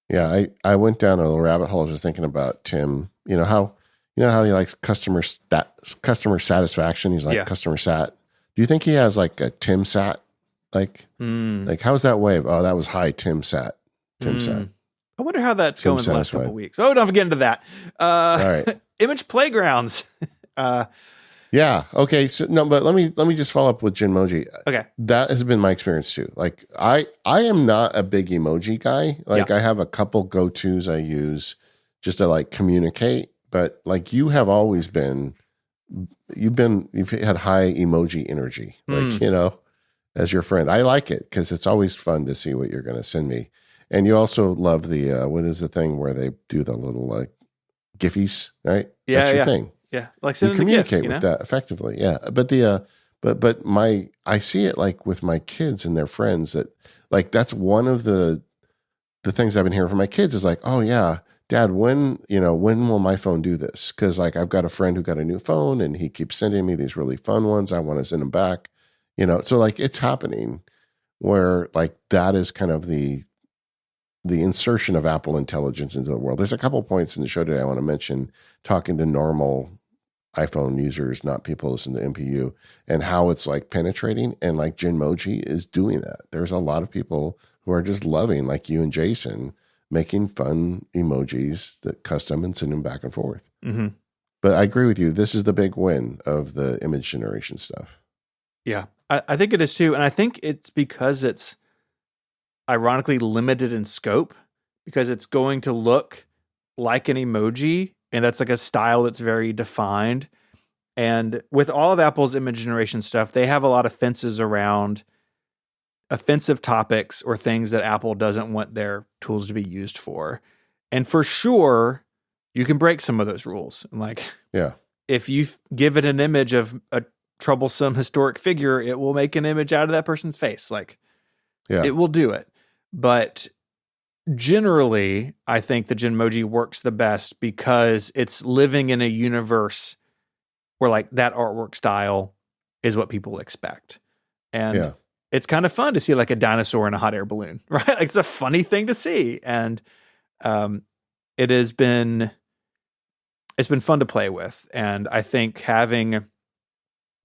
B: Yeah, I went down a little rabbit hole just thinking about Tim. You know how he likes customer satisfaction. He's like customer sat. Do you think he has like a Tim Sat? Like how's that wave? Oh, that was high Tim Sat. Tim Sat.
A: I wonder how that's going the last couple of weeks. Oh, don't get into that. All right. Image playgrounds.
B: Yeah. Okay. So no, but let me just follow up with Genmoji.
A: Okay.
B: That has been my experience too. Like I am not a big emoji guy. Like I have a couple go-tos I use just to like communicate, but like you have always been, you've had high emoji energy, like, as your friend. I like it because it's always fun to see what you're going to send me. And you also love the, what is the thing where they do the little like Giphies, right?
A: Yeah.
B: That's your thing.
A: Yeah. Like
B: you communicate with that effectively. Yeah. But But I see it like with my kids and their friends that like that's one of the things I've been hearing from my kids is like, oh yeah, Dad, when will my phone do this? Because like I've got a friend who got a new phone and he keeps sending me these really fun ones. I want to send them back, So like it's happening where like that is kind of the insertion of Apple Intelligence into the world. There's a couple points in the show today I want to mention, talking to normal iPhone users, not people listen to MPU, and how it's like penetrating. And like Genmoji is doing that. There's a lot of people who are just loving, like you and Jason, making fun emojis that custom and send them back and forth.
A: Mm-hmm.
B: But I agree with you. This is the big win of the image generation stuff.
A: Yeah, I think it is too. And I think it's because it's ironically limited in scope, because it's going to look like an emoji, and that's like a style that's very defined. And with all of Apple's image generation stuff, they have a lot of fences around offensive topics or things that Apple doesn't want their tools to be used for. And for sure, you can break some of those rules. Like,
B: yeah,
A: if you give it an image of a troublesome historic figure, it will make an image out of that person's face. Like,
B: yeah,
A: it will do it. But generally, I think the Genmoji works the best because it's living in a universe where like that artwork style is what people expect. And it's kind of fun to see like a dinosaur in a hot air balloon, right? Like, it's a funny thing to see. And it's been fun to play with. And I think having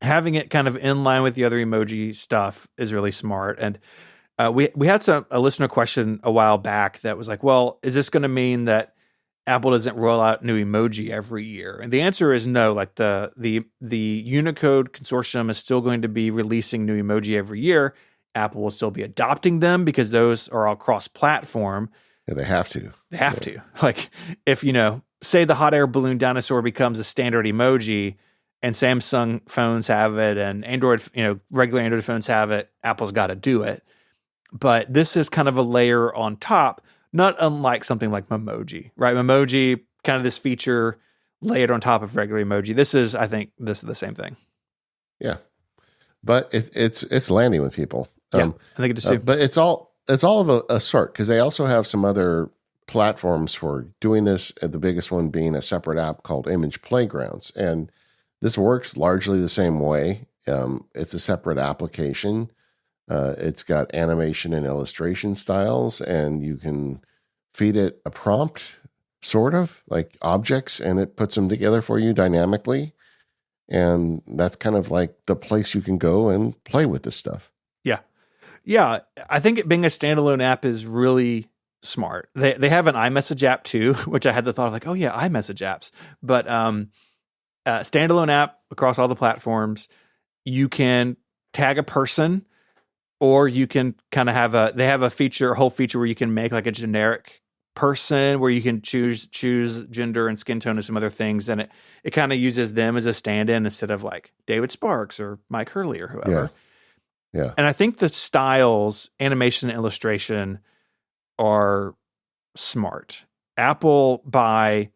A: it kind of in line with the other emoji stuff is really smart. And we had a listener question a while back that was like, well, is this going to mean that Apple doesn't roll out new emoji every year? And the answer is no. Like the Unicode consortium is still going to be releasing new emoji every year. Apple will still be adopting them because those are all cross-platform.
B: Yeah, they have to.
A: They have to. Like, if, say the hot air balloon dinosaur becomes a standard emoji and Samsung phones have it and Android, regular Android phones have it, Apple's got to do it. But this is kind of a layer on top, not unlike something like Memoji, right? Memoji, kind of this feature layered on top of regular emoji. I think this is the same thing.
B: Yeah. But it's landing with people.
A: Yeah, I think it is too.
B: But it's all of a sort, because they also have some other platforms for doing this. The biggest one being a separate app called Image Playgrounds. And this works largely the same way. It's a separate application. It's got animation and illustration styles, and you can feed it a prompt, sort of like objects, and it puts them together for you dynamically. And that's kind of like the place you can go and play with this stuff. Yeah.
A: Yeah. I think it being a standalone app is really smart. They have an iMessage app too, which I had the thought of like, oh yeah, iMessage apps. But standalone app across all the platforms. You can tag a person, or you can kind of have a whole feature where you can make like a generic person where you can choose gender and skin tone and some other things. And it kind of uses them as a stand-in instead of like David Sparks or Mike Hurley or whoever.
B: Yeah.
A: And I think the styles, animation and illustration, are smart. Apple, by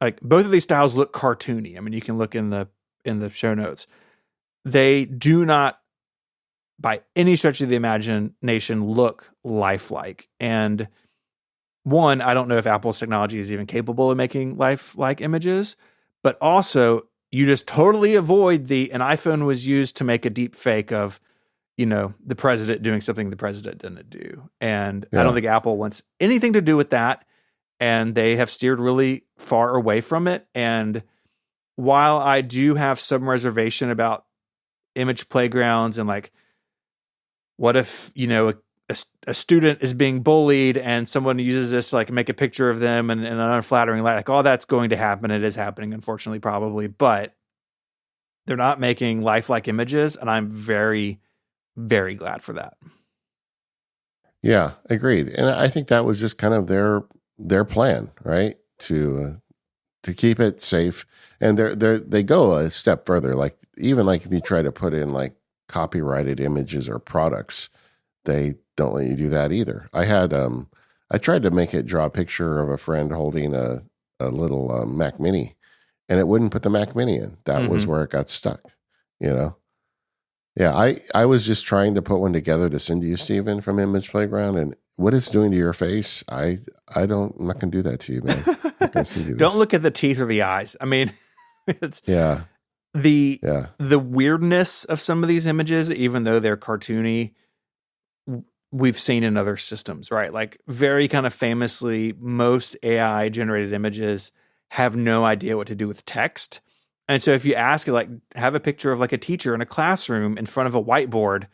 A: like, both of these styles look cartoony. I mean, you can look in the show notes. They do not, by any stretch of the imagination, look lifelike. And one, I don't know if Apple's technology is even capable of making lifelike images, but also you just totally avoid an iPhone was used to make a deep fake of, the president doing something the president didn't do. And I don't think Apple wants anything to do with that. And they have steered really far away from it. And while I do have some reservation about image playgrounds and like, what if, a student is being bullied and someone uses this to like make a picture of them in an unflattering light, like all that's going to happen. It is happening, unfortunately, probably, but they're not making lifelike images. And I'm very, very glad for that.
B: Yeah, agreed. And I think that was just kind of their plan, right? To keep it safe. And they go a step further. Like, even like if you try to put in like copyrighted images or products, they don't let you do that either. I tried to make it draw a picture of a friend holding a little Mac Mini, and it wouldn't put the Mac Mini in. That was where it got stuck, Yeah, I was just trying to put one together to send to you, Stephen, from Image Playground, and what it's doing to your face, I'm not gonna do that to you, man. I'm not gonna send you
A: Don't
B: this.
A: look at the teeth or the eyes. I mean, it's
B: Yeah,
A: the
B: yeah,
A: the weirdness of some of these images, even though they're cartoony, we've seen in other systems, right? Like very kind of famously, most AI generated images have no idea what to do with text. And so if you ask, like, have a picture of like a teacher in a classroom in front of a whiteboard,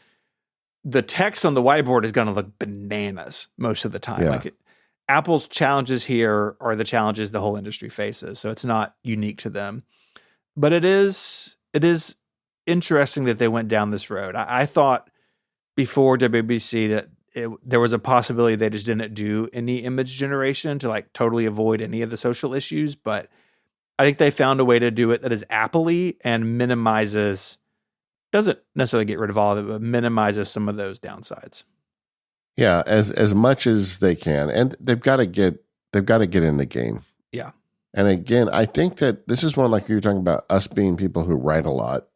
A: the text on the whiteboard is going to look bananas most of the time.
B: yeah.
A: Like Apple's challenges here are the challenges the whole industry faces. So it's not unique to them, but it is interesting that they went down this road. I thought before WBC that there was a possibility they just didn't do any image generation to like totally avoid any of the social issues, but I think they found a way to do it that is Apple-y and minimizes, doesn't necessarily get rid of all of it, but minimizes some of those downsides.
B: Yeah, as much as they can, and they've got to get in the game.
A: Yeah.
B: And again, I think that this is one, like you were talking about, us being people who write a lot,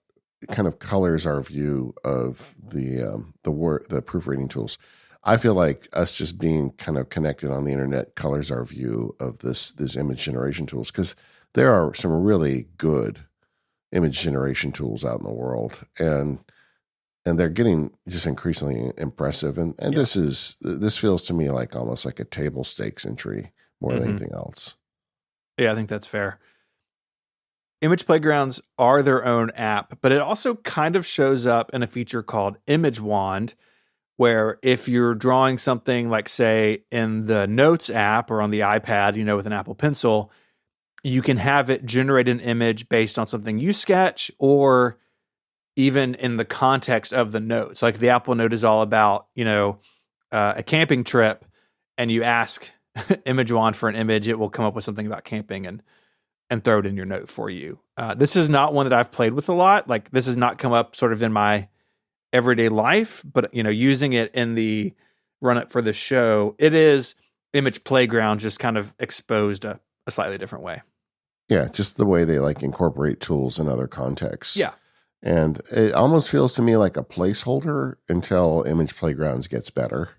B: kind of colors our view of the proofreading tools. I feel like us just being kind of connected on the internet colors our view of this image generation tools, because there are some really good image generation tools out in the world, and they're getting just increasingly impressive. And
A: Yeah.
B: this feels to me like almost like a table stakes entry more than anything else.
A: Yeah, I think that's fair. Image Playgrounds are their own app, but it also kind of shows up in a feature called Image Wand, where if you're drawing something like, say, in the Notes app or on the iPad, with an Apple Pencil, you can have it generate an image based on something you sketch or even in the context of the notes. Like the Apple Note is all about, a camping trip, and you ask Image Wand for an image, it will come up with something about camping and throw it in your note for you. This is not one that I've played with a lot. Like this has not come up sort of in my everyday life, but using it in the run up for the show, it is Image Playground just kind of exposed a slightly different way.
B: Yeah, just the way they like incorporate tools in other contexts.
A: Yeah.
B: And it almost feels to me like a placeholder until Image Playgrounds gets better.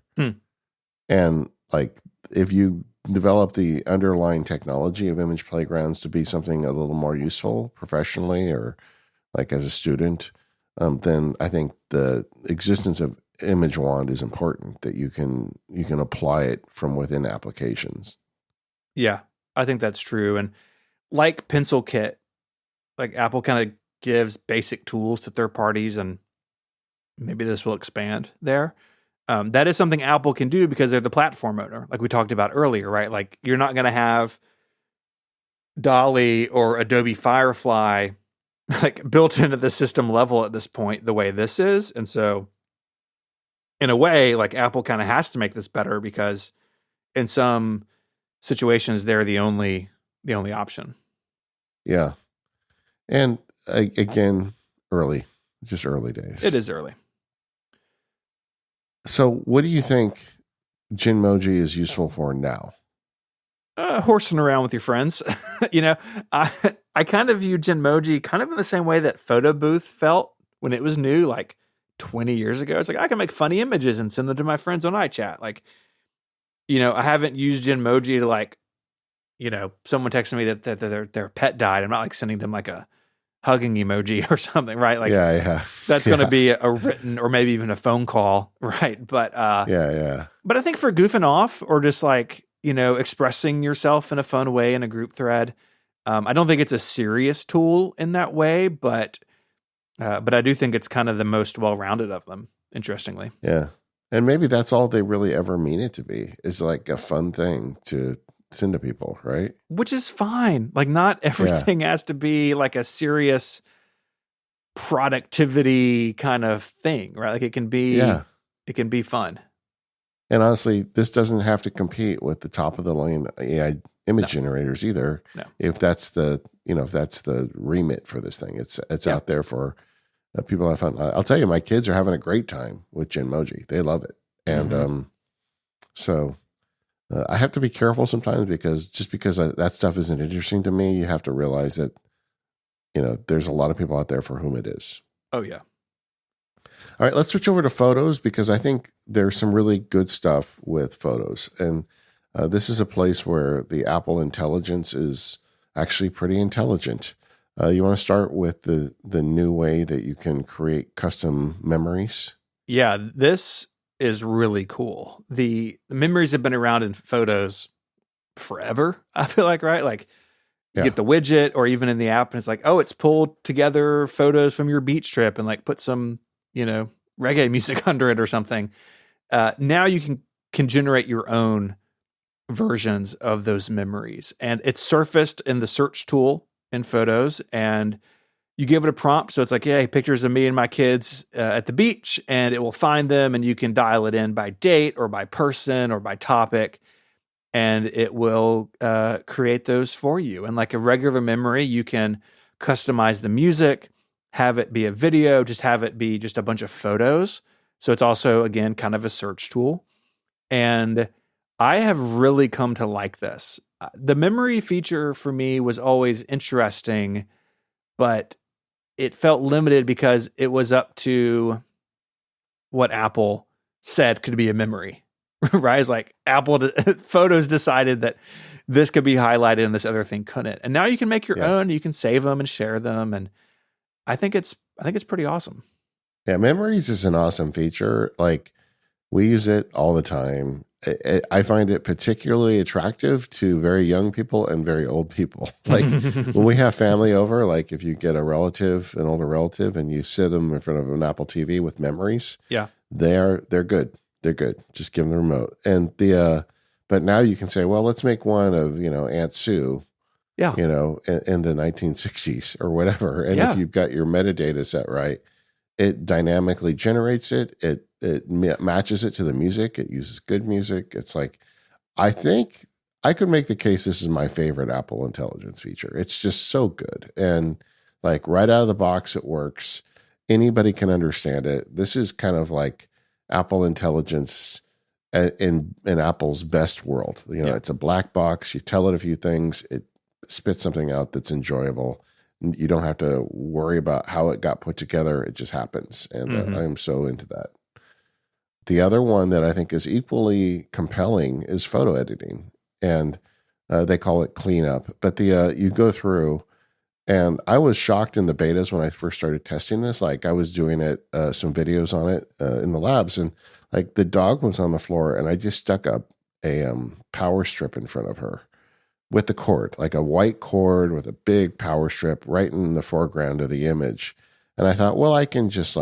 B: And like if you develop the underlying technology of Image Playgrounds to be something a little more useful professionally or like as a student, then I think the existence of Image Wand is important, that you can apply it from within applications.
A: Yeah, I think that's true. And like Pencil Kit, like Apple kind of gives basic tools to third parties, and maybe this will expand there. That is something Apple can do because they're the platform owner, like we talked about earlier, right? Like you're not going to have Dolly or Adobe Firefly like built into the system level at this point, the way this is. And so in a way, like Apple kind of has to make this better because in some situations, they're the only option.
B: Yeah. And again, just early days.
A: It is early.
B: So what do you think Genmoji is useful for now?
A: Horsing around with your friends. I kind of view Genmoji kind of in the same way that Photo Booth felt when it was new, like 20 years ago. It's like, I can make funny images and send them to my friends on iChat. Like, I haven't used Genmoji to like, someone texted me that their pet died. I'm not like sending them like a hugging emoji or something, right? Like,
B: yeah.
A: That's going to be a written or maybe even a phone call, right? But
B: yeah.
A: But I think for goofing off or just like, expressing yourself in a fun way in a group thread, I don't think it's a serious tool in that way, but I do think it's kind of the most well-rounded of them, interestingly.
B: Yeah. And maybe that's all they really ever mean it to be, is like a fun thing to send to people, right?
A: Which is fine. Like not everything has to be like a serious productivity kind of thing, right? Like it can be fun.
B: And honestly, this doesn't have to compete with the top of the line AI image generators either.
A: No.
B: If that's the remit for this thing, it's out there for people have fun. I'll tell you, my kids are having a great time with Genmoji. They love it. And so I have to be careful sometimes because that stuff isn't interesting to me, you have to realize that, there's a lot of people out there for whom it is.
A: Oh, yeah.
B: All right, let's switch over to photos because I think there's some really good stuff with photos. And this is a place where the Apple Intelligence is actually pretty intelligent. You want to start with the new way that you can create custom memories?
A: Yeah, this is really cool. The memories have been around in photos forever, I feel like, right? Like you
B: Yeah.
A: get the widget or even in the app and it's like, oh, it's pulled together photos from your beach trip and like put some, reggae music under it or something. Now you can generate your own versions of those memories. And it's surfaced in the search tool in photos. And you give it a prompt. So it's like, yeah, pictures of me and my kids at the beach, and it will find them. And you can dial it in by date or by person or by topic. And it will create those for you. And like a regular memory, you can customize the music, have it be a video, just have it be just a bunch of photos. So it's also, again, kind of a search tool. And I have really come to like this. The memory feature for me was always interesting, but it felt limited because it was up to what Apple said could be a memory, right? It's like Photos decided that this could be highlighted and this other thing couldn't. And now you can make your own, you can save them and share them. And I think it's pretty awesome.
B: Yeah, memories is an awesome feature. Like we use it all the time. I find it particularly attractive to very young people and very old people. Like when we have family over, like if you get an older relative, and you sit them in front of an Apple TV with memories,
A: yeah,
B: they're good. They're good. Just give them the remote. And but now you can say, well, let's make one of Aunt Sue,
A: yeah,
B: in the 1960s or whatever. And if you've got your metadata set right, it dynamically generates it. It matches it to the music. It uses good music. It's like, I think I could make the case this is my favorite Apple Intelligence feature. It's just so good. And like right out of the box, it works. Anybody can understand it. This is kind of like Apple Intelligence in Apple's best world. It's a black box. You tell it a few things. It spits something out that's enjoyable. You don't have to worry about how it got put together. It just happens. And I'm so into that. The other one that I think is equally compelling is photo editing. And they call it cleanup. But you go through, and I was shocked in the betas when I first started testing this. Like I was doing it, some videos on it in the labs. And like the dog was on the floor, and I just stuck up a power strip in front of her with the cord, like a white cord with a big power strip right in the foreground of the image. And I thought, well, I can just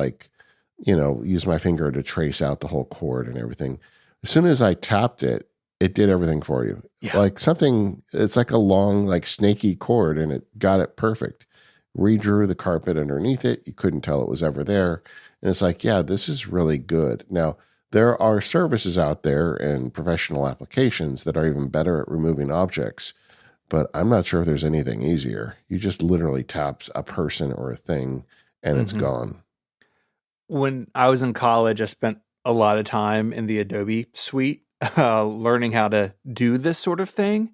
B: use my finger to trace out the whole cord and everything. As soon as I tapped it, it did everything for you. Yeah. Like it's like a long, like snaky cord, and it got it perfect. Redrew the carpet underneath it. You couldn't tell it was ever there. And it's like, yeah, this is really good. Now, there are services out there and professional applications that are even better at removing objects, but I'm not sure if there's anything easier. You just literally tap a person or a thing, and it's gone.
A: When I was in college, I spent a lot of time in the Adobe suite learning how to do this sort of thing.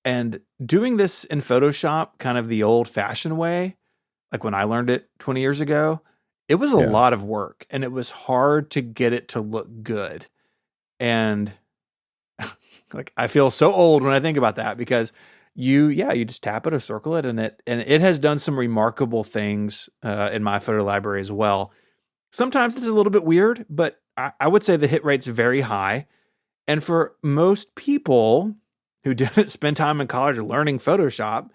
A: And doing this in Photoshop, kind of the old-fashioned way, like when I learned it 20 years ago, it was a lot of work, and it was hard to get it to look good. And like I feel so old when I think about that, because you just tap it or circle it, and it has done some remarkable things in my photo library as well. Sometimes it's a little bit weird, but I would say the hit rate's very high. And for most people who didn't spend time in college learning Photoshop,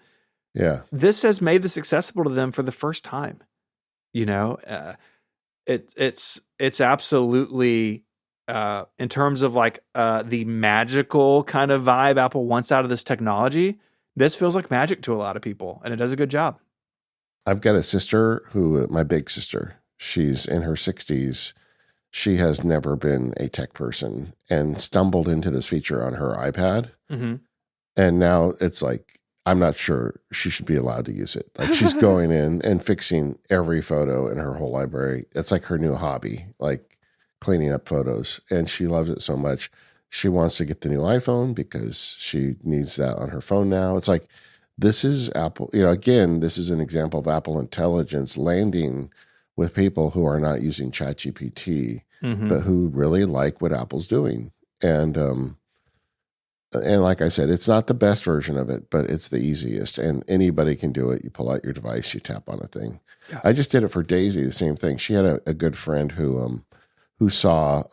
A: this has made this accessible to them for the first time. It's absolutely in terms of like the magical kind of vibe Apple wants out of this technology. This feels like magic to a lot of people, and it does a good job.
B: I've got a sister my big sister, she's in her 60s. She has never been a tech person and stumbled into this feature on her iPad. Mm-hmm. And now it's like, I'm not sure she should be allowed to use it. Like she's going in and fixing every photo in her whole library. It's like her new hobby, like cleaning up photos. And she loves it so much. She wants to get the new iPhone because she needs that on her phone now. It's like, this is Apple, again, this is an example of Apple Intelligence landing with people who are not using ChatGPT,
A: Mm-hmm.
B: but who really like what Apple's doing. And like I said, it's not the best version of it, but it's the easiest, and anybody can do it. You pull out your device, you tap on a thing.
A: Yeah.
B: I just did it for Daisy, the same thing. She had a good friend who saw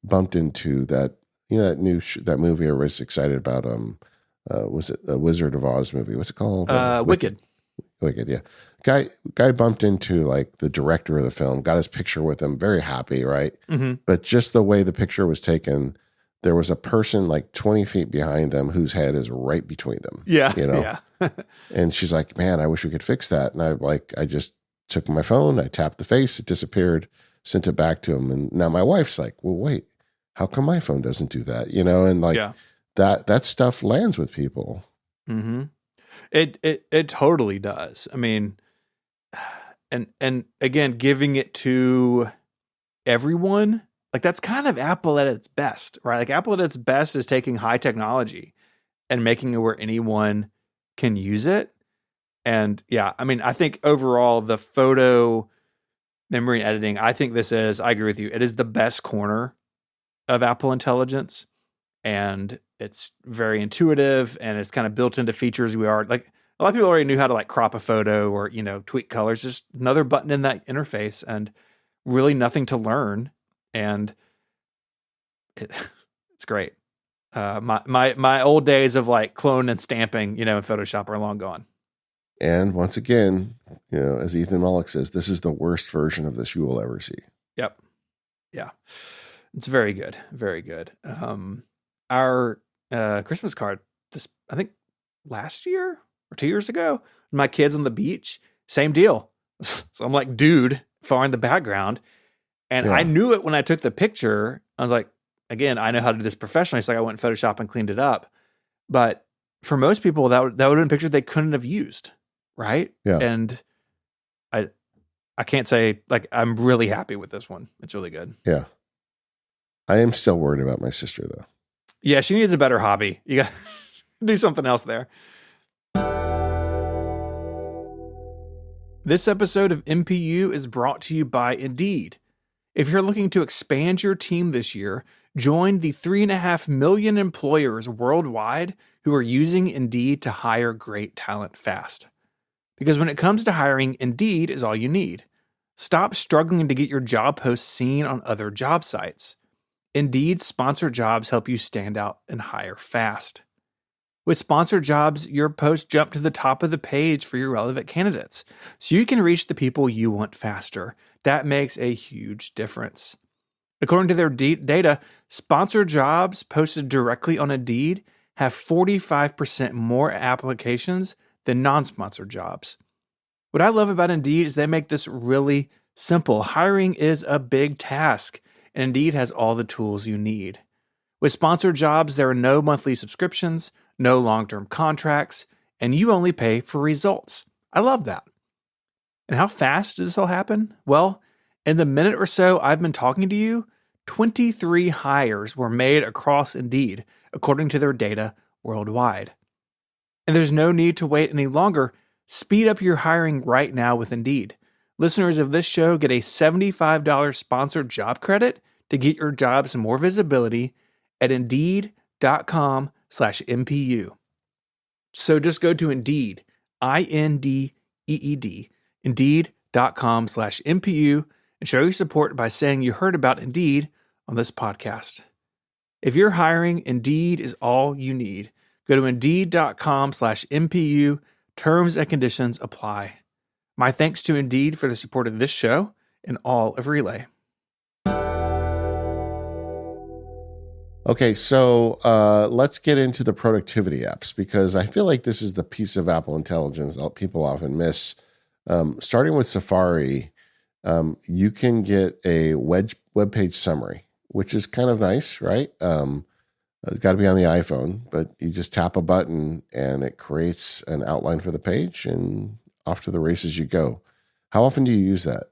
B: bumped into that that new that movie I was excited about. Was it a Wizard of Oz movie? What's it called?
A: Wicked.
B: Wicked, yeah. Guy bumped into like the director of the film, got his picture with him, very happy, right?
A: Mm-hmm.
B: But just the way the picture was taken, there was a person like 20 feet behind them whose head is right between them.
A: Yeah.
B: You know?
A: Yeah.
B: And she's like, man, I wish we could fix that. And I just took my phone, I tapped the face, it disappeared, sent it back to him. And now my wife's like, well, wait, how come my phone doesn't do that? And like that stuff lands with people.
A: Mm-hmm. It totally does. I mean, and again, giving it to everyone, like that's kind of Apple at its best, right? Like Apple at its best is taking high technology and making it where anyone can use it. And yeah, I mean, I think overall the photo memory editing, I think I agree with you. It is the best corner of Apple Intelligence, and it's very intuitive, and it's kind of built into features. We are like, a lot of people already knew how to like crop a photo or, tweak colors, just another button in that interface, and really nothing to learn. And it's great. My old days of like clone and stamping, in Photoshop are long gone.
B: And once again, as Ethan Mollick says, this is the worst version of this you will ever see.
A: Yep. Yeah. It's very good. Very good. Our Christmas card, I think last year or 2 years ago, my kids on the beach, same deal. So I'm like, dude, far in the background. And I knew it when I took the picture. I was like, again, I know how to do this professionally. So I went in Photoshop and cleaned it up. But for most people, that would have been a picture they couldn't have used. Right.
B: Yeah.
A: And I can't say, like, I'm really happy with this one. It's really good.
B: Yeah. I am still worried about my sister, though.
A: Yeah, she needs a better hobby. You got to do something else there. This episode of MPU is brought to you by Indeed. If you're looking to expand your team this year, join the 3.5 million employers worldwide who are using Indeed to hire great talent fast. Because when it comes to hiring, Indeed is all you need. Stop struggling to get your job posts seen on other job sites. Indeed's sponsored jobs help you stand out and hire fast. With sponsored jobs, your posts jump to the top of the page for your relevant candidates, so you can reach the people you want faster. That makes a huge difference. According to their data, sponsored jobs posted directly on Indeed have 45% more applications than non-sponsored jobs. What I love about Indeed is they make this really simple. Hiring is a big task, and Indeed has all the tools you need. With sponsored jobs, there are no monthly subscriptions, no long-term contracts, and you only pay for results. I love that. And how fast does this all happen? Well, in the minute or so I've been talking to you, 23 hires were made across Indeed, according to their data worldwide. And there's no need to wait any longer. Speed up your hiring right now with Indeed. Listeners of this show get a $75 sponsored job credit to get your jobs more visibility at Indeed.com/MPU. So just go to Indeed, INDEED, Indeed.com/MPU, and show your support by saying you heard about Indeed on this podcast. If you're hiring, Indeed is all you need. Go to Indeed.com/MPU. Terms and conditions apply. My thanks to Indeed for the support of this show and all of Relay.
B: Okay, so let's get into the productivity apps, because I feel like this is the piece of Apple Intelligence that people often miss. Starting with Safari, you can get a web page summary, which is kind of nice, right? It's got to be on the iPhone, but you just tap a button and it creates an outline for the page, and off to the races you go. How often do you use that?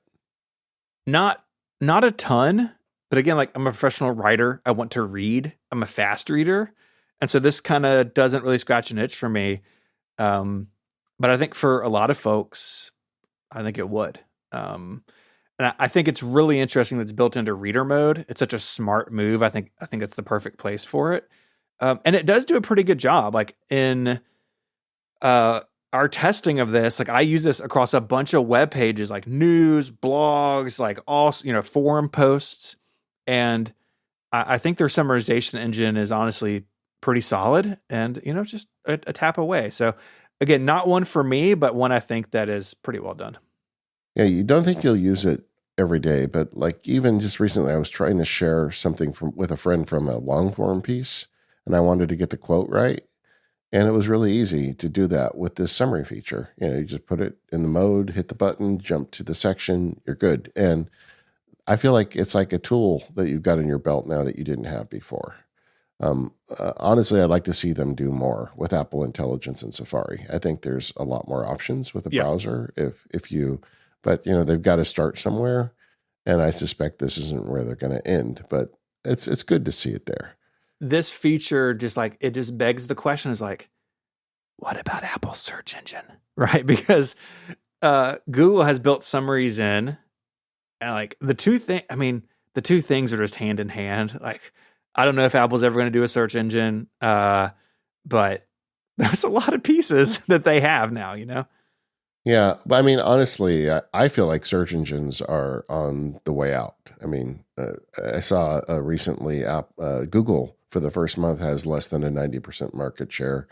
A: Not a ton, but again, like I'm a professional writer. I want to read. I'm a fast reader. And so this kind of doesn't really scratch an itch for me. But I think for a lot of folks, I think it would. And I think it's really interesting that it's built into reader mode. It's such a smart move. I think it's the perfect place for it. And it does do a pretty good job. Like in our testing of this, like I use this across a bunch of web pages, like news, blogs, like all, forum posts. And I think their summarization engine is honestly pretty solid and, just a tap away. So again, not one for me, but one I think that is pretty well done.
B: Yeah, you don't think you'll use it every day, but like even just recently, I was trying to share something with a friend from a long form piece, and I wanted to get the quote right. And it was really easy to do that with this summary feature. You just put it in the mode, hit the button, jump to the section, you're good. And I feel like it's like a tool that you've got in your belt now that you didn't have before. Honestly, I'd like to see them do more with Apple Intelligence and Safari. I think there's a lot more options with the browser but they've got to start somewhere, and I suspect this isn't where they're going to end. But it's good to see it there.
A: This feature it just begs the question is like, what about Apple's search engine? Right? Because Google has built summaries in, and like the two things are just hand in hand. Like, I don't know if Apple's ever going to do a search engine, but there's a lot of pieces that they have now,
B: Yeah, but I mean, honestly, I feel like search engines are on the way out. I mean, I saw recently Google for the first month has less than a 90% market share.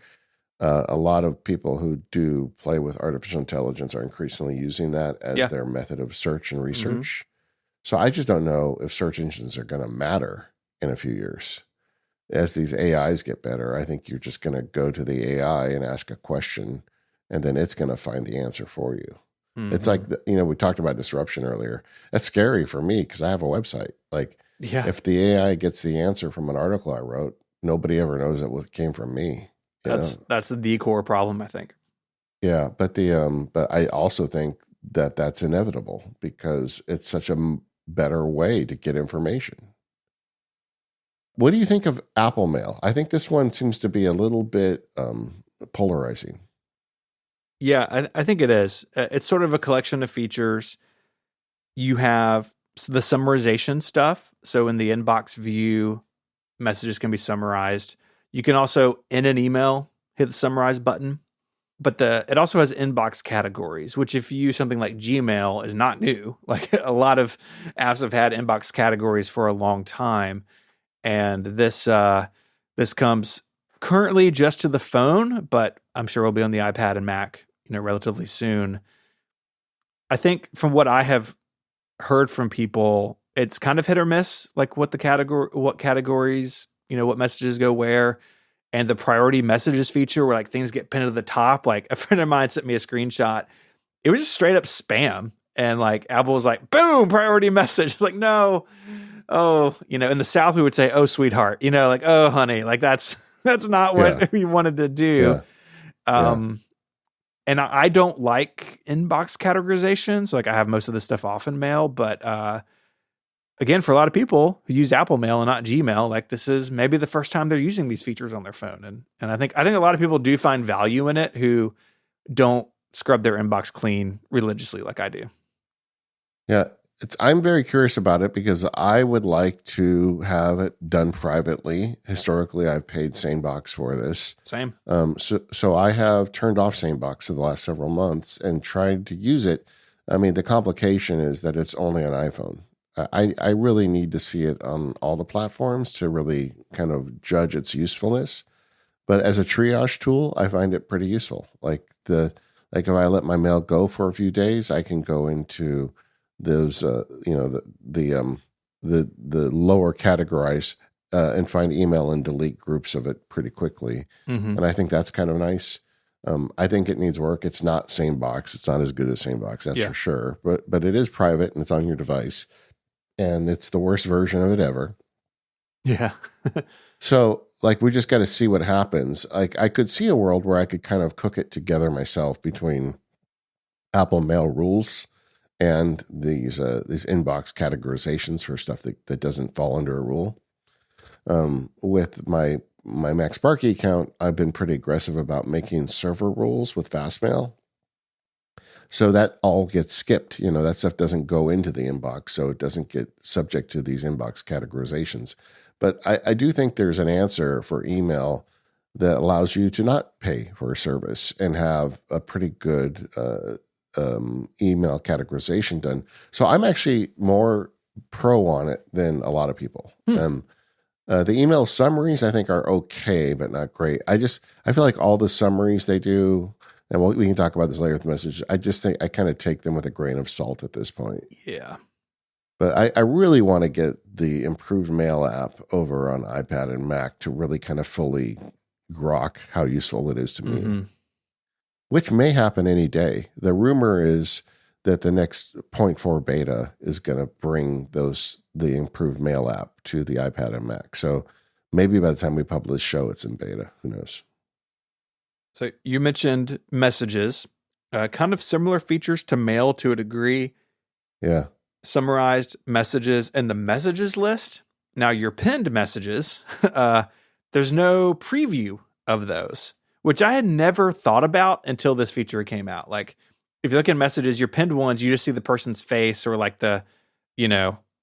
B: A lot of people who do play with artificial intelligence are increasingly using that as their method of search and research. So I just don't know if search engines are going to matter in a few years. As these AIs get better, I think you're just going to go to the AI and ask a question, and then it's going to find the answer for you. Mm-hmm. It's like, we talked about disruption earlier. That's scary for me because I have a website. Like, if the AI gets the answer from an article I wrote, nobody ever knows it came from me.
A: That's the core problem, I think.
B: Yeah, but but I also think that that's inevitable because it's such a better way to get information. What do you think of Apple Mail? I think this one seems to be a little bit polarizing.
A: Yeah, I think it is. It's sort of a collection of features. You have the summarization stuff. So in the inbox view, messages can be summarized. You can also, in an email, hit the summarize button. But it also has inbox categories, which if you use something like Gmail is not new. Like a lot of apps have had inbox categories for a long time. And this comes currently just to the phone, but I'm sure it'll be on the iPad and Mac, relatively soon. I think from what I have heard from people, it's kind of hit or miss, like what categories, what messages go where. And the priority messages feature where like things get pinned to the top. Like a friend of mine sent me a screenshot. It was just straight up spam. And like Apple was like, boom, priority message. It's like, no. Oh, in the South, we would say, oh, sweetheart, like, oh, honey, like that's not what we wanted to do. Yeah. And I don't like inbox categorization. So like I have most of this stuff off in Mail, but again, for a lot of people who use Apple Mail and not Gmail, like this is maybe the first time they're using these features on their phone. And I think a lot of people do find value in it who don't scrub their inbox clean religiously like I do.
B: Yeah. I'm very curious about it because I would like to have it done privately. Historically, I've paid SaneBox for this.
A: Same.
B: So I have turned off SaneBox for the last several months and tried to use it. I mean, the complication is that it's only on iPhone. I really need to see it on all the platforms to really kind of judge its usefulness. But as a triage tool, I find it pretty useful. Like if I let my mail go for a few days, I can go into those the lower categorized and find email and delete groups of it pretty quickly. Mm-hmm. And I think that's kind of nice. I think it needs work. It's not SaneBox. It's not as good as SaneBox, that's for sure. But it is private and it's on your device. And it's the worst version of it ever.
A: Yeah.
B: So like we just got to see what happens. Like I could see a world where I could kind of cook it together myself between Apple Mail rules and these inbox categorizations for stuff that doesn't fall under a rule. With my MacSparky account, I've been pretty aggressive about making server rules with Fastmail. So that all gets skipped. That stuff doesn't go into the inbox, so it doesn't get subject to these inbox categorizations. But I do think there's an answer for email that allows you to not pay for a service and have a pretty good email categorization done. So I'm actually more pro on it than a lot of people. The email summaries I think are okay, but not great. I feel like all the summaries they do, and we can talk about this later with messages. I just think I kind of take them with a grain of salt at this point.
A: Yeah.
B: But I really want to get the improved mail app over on iPad and Mac to really kind of fully grok how useful it is to me, which may happen any day. The rumor is that the next 0.4 beta is going to bring the improved mail app to the iPad and Mac. So maybe by the time we publish the show, it's in beta. Who knows?
A: So you mentioned messages, kind of similar features to mail to a degree.
B: Yeah.
A: Summarized messages in the messages list. Now your pinned messages, there's no preview of those, which I had never thought about until this feature came out. Like if you look at messages, your pinned ones, you just see the person's face or like the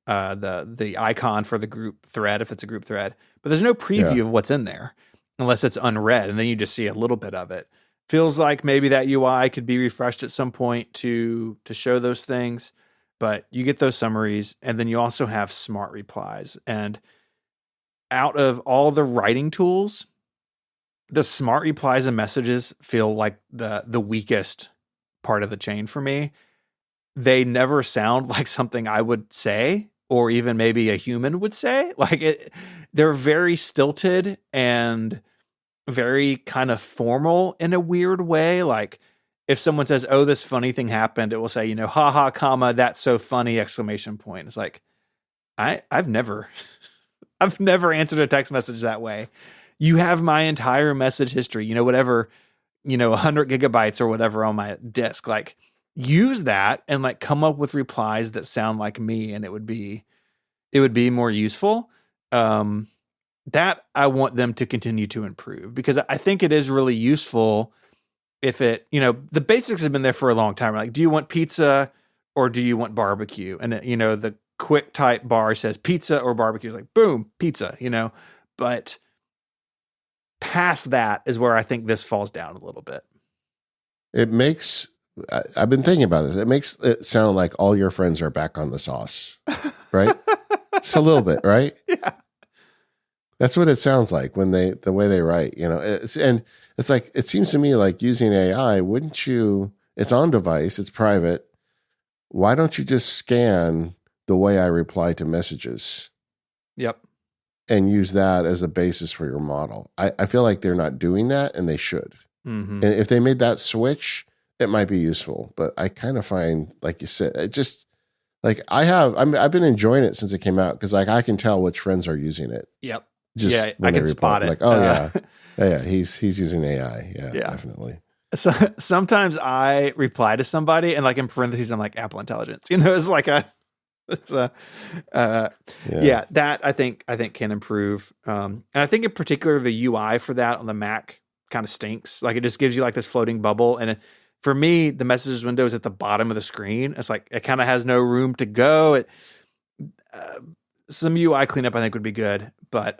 A: icon for the group thread, if it's a group thread, but there's no preview of what's in there unless it's unread. And then you just see a little bit of it. Feels like maybe that UI could be refreshed at some point to show those things. But you get those summaries, and then you also have smart replies. And out of all the writing tools, the smart replies and messages feel like the weakest part of the chain for me. They never sound like something I would say, or even maybe a human would say. They're very stilted and very kind of formal in a weird way. Like, if someone says, "Oh, this funny thing happened," it will say, haha, comma, that's so funny, exclamation point. It's like, I've never answered a text message that way. You have my entire message history, whatever, 100 gigabytes or whatever on my disk. Like, use that and like come up with replies that sound like me, and it would be more useful. That I want them to continue to improve, because I think it is really useful. If it, the basics have been there for a long time. Like, do you want pizza or do you want barbecue? And, the quick type bar says pizza or barbecue. It's like, boom, pizza, But past that is where I think this falls down a little bit.
B: I've been thinking about this. It makes it sound like all your friends are back on the sauce, right? Just a little bit, right?
A: Yeah.
B: That's what it sounds like the way they write, It's like, it seems to me like using AI, it's on device, it's private. Why don't you just scan the way I reply to messages?
A: Yep.
B: And use that as a basis for your model. I feel like they're not doing that, and they should.
A: Mm-hmm.
B: And if they made that switch, it might be useful. But I kind of find, like you said, it just like I've been enjoying it since it came out, because like I can tell which friends are using it.
A: Yep.
B: Just
A: I can spot it.
B: Like, oh yeah, he's using AI. Yeah, definitely.
A: So sometimes I reply to somebody and like in parentheses I'm like Apple Intelligence. It's like that I think can improve. And I think in particular the UI for that on the Mac kind of stinks. Like it just gives you like this floating bubble, and for me the messages window is at the bottom of the screen. It's like it kind of has no room to go. Some UI cleanup I think would be good, but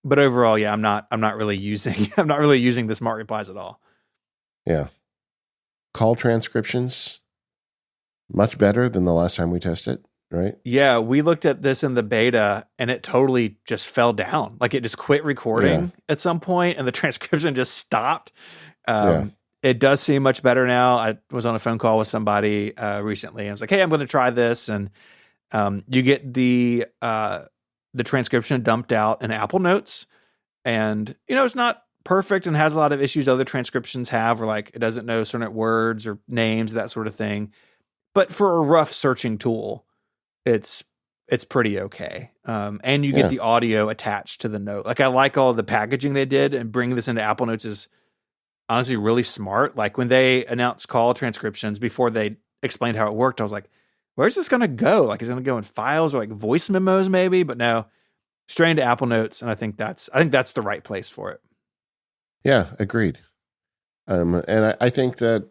A: overall, yeah, I'm not really using the smart replies at all.
B: Yeah. Call transcriptions much better than the last time we tested, right?
A: Yeah, we looked at this in the beta and it totally just fell down. Like it just quit recording at some point and the transcription just stopped. It does seem much better now. I was on a phone call with somebody recently and I was like, "Hey, I'm going to try this." And you get the transcription dumped out in Apple Notes, and it's not perfect and has a lot of issues other transcriptions have, where like it doesn't know certain words or names, that sort of thing. But for a rough searching tool, it's pretty okay. And you get the audio attached to the note. Like I like all the packaging they did, and bringing this into Apple Notes is honestly really smart. Like when they announced call transcriptions before they explained how it worked, I was like, where's this going to go? Like, is it going to go in files or like voice memos maybe? But no, straight into Apple Notes. And I think that's the right place for it.
B: Yeah, agreed. And I think that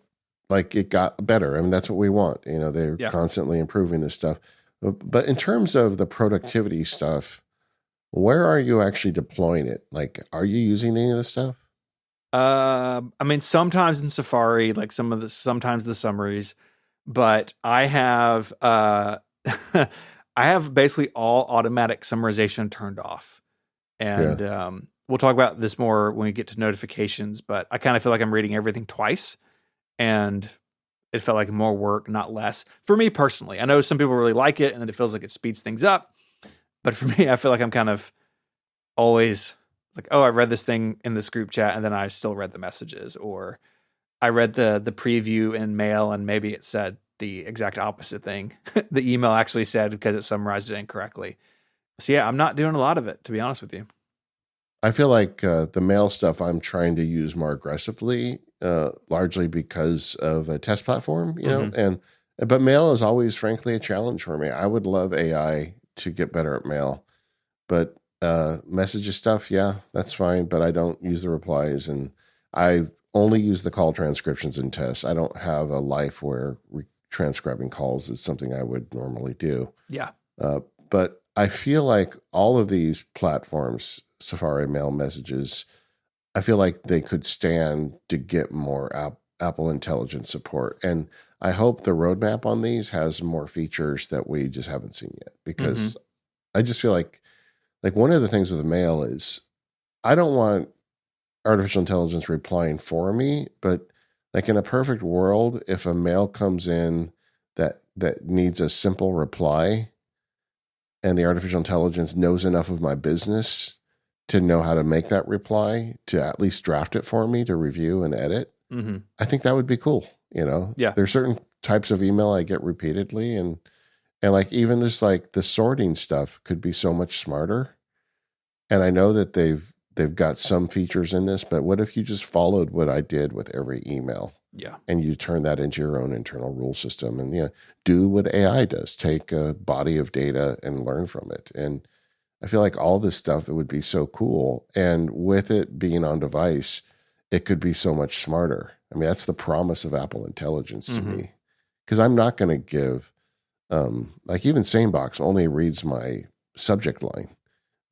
B: like it got better. I mean, that's what we want. They're
A: Yeah.
B: constantly improving this stuff. But in terms of the productivity stuff, where are you actually deploying it? Like, are you using any of this stuff?
A: I mean, sometimes in Safari, like sometimes the summaries, but I have I have basically all automatic summarization turned off. And we'll talk about this more when we get to notifications, but I kind of feel like I'm reading everything twice, and it felt like more work, not less. For me personally, I know some people really like it and it feels like it speeds things up. But for me, I feel like I'm kind of always like, oh, I read this thing in this group chat and then I still read the messages, or I read the preview in mail and maybe it said the exact opposite thing the email actually said because it summarized it incorrectly. So yeah, I'm not doing a lot of it, to be honest with you.
B: I feel like the mail stuff I'm trying to use more aggressively, largely because of a test platform, but mail is always, frankly, a challenge for me. I would love AI to get better at mail, but messages stuff, yeah, that's fine. But I don't use the replies, and I only use the call transcriptions in tests. I don't have a life where transcribing calls is something I would normally do.
A: Yeah.
B: But I feel like all of these platforms, Safari Mail Messages, I feel like they could stand to get more Apple Intelligence support. And I hope the roadmap on these has more features that we just haven't seen yet, because I just feel like one of the things with the mail is I don't want artificial intelligence replying for me, but like in a perfect world, if a mail comes in that needs a simple reply, and the artificial intelligence knows enough of my business to know how to make that reply, to at least draft it for me to review and edit, I think that would be cool.
A: Yeah.
B: There's certain types of email I get repeatedly, and like even just like the sorting stuff could be so much smarter. And I know that they've got some features in this, but what if you just followed what I did with every email?
A: Yeah.
B: And you turn that into your own internal rule system, and do what AI does, take a body of data and learn from it. And I feel like all this stuff, it would be so cool. And with it being on device, it could be so much smarter. I mean, that's the promise of Apple Intelligence to me, because I'm not going to give, like even SaneBox only reads my subject line,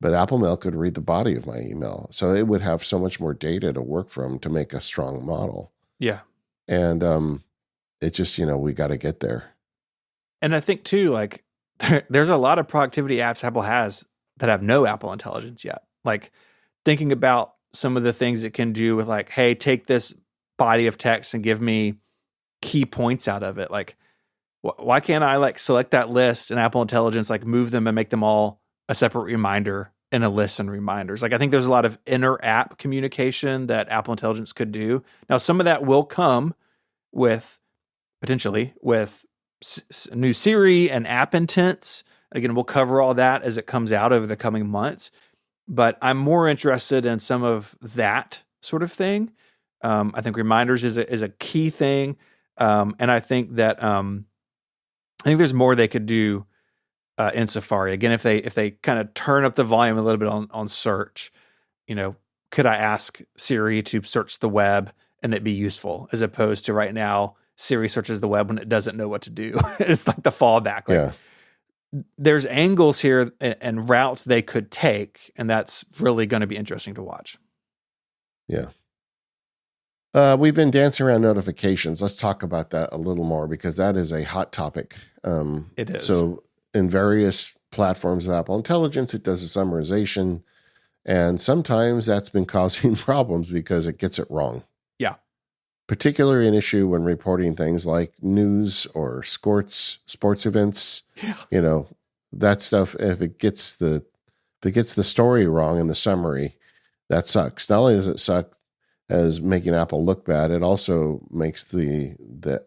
B: but Apple Mail could read the body of my email. So it would have so much more data to work from to make a strong model.
A: Yeah.
B: And it just, we got to get there.
A: And I think too, like there's a lot of productivity apps Apple has that have no Apple Intelligence yet. Like thinking about some of the things it can do with like, hey, take this body of text and give me key points out of it. Like, why can't I like select that list and Apple Intelligence, like move them and make them all a separate reminder in a list and reminders? Like, I think there's a lot of inner app communication that Apple Intelligence could do. Now, some of that will come with potentially with new Siri and app intents. Again, we'll cover all that as it comes out over the coming months, but I'm more interested in some of that sort of thing. I think reminders is a key thing. And I think that, I think there's more they could do in Safari. Again, if they kind of turn up the volume a little bit on search, could I ask Siri to search the web and it be useful, as opposed to right now, Siri searches the web when it doesn't know what to do. It's like the fallback. Like, there's angles here and routes they could take, and that's really going to be interesting to watch.
B: Yeah. We've been dancing around notifications. Let's talk about that a little more, because that is a hot topic.
A: It is.
B: So in various platforms of Apple Intelligence, it does a summarization, and sometimes that's been causing problems because it gets it wrong.
A: Yeah.
B: Particularly an issue when reporting things like news or sports events. Yeah. That stuff, if it gets the story wrong in the summary, that sucks. Not only does it suck as making Apple look bad, it also makes the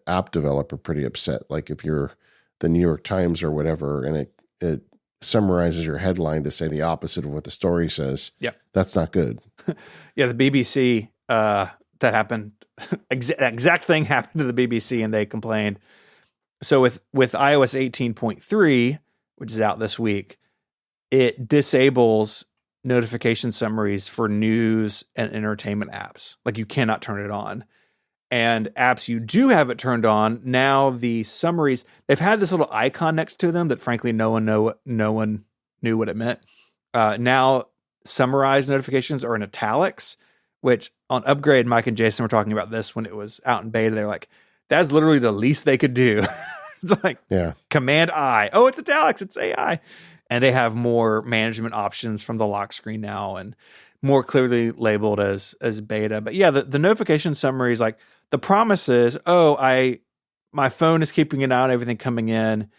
B: app developer pretty upset. Like if you're the New York Times or whatever, and it summarizes your headline to say the opposite of what the story says.
A: Yeah.
B: That's not good.
A: Yeah. The BBC, that happened. Exact thing happened to the BBC, and they complained. So with iOS 18.3, which is out this week, it disables notification summaries for news and entertainment apps. Like, you cannot turn it on. And apps you do have it turned on, now the summaries, they've had this little icon next to them that frankly no one knew what it meant. Now summarized notifications are in italics, which on Upgrade, Mike and Jason were talking about this when it was out in beta. They're like, that's literally the least they could do. It's like Command I. Oh, it's italics, it's AI. And they have more management options from the lock screen now and more clearly labeled as beta. But yeah, the notification summary is like, the promise is, my phone is keeping an eye on everything coming in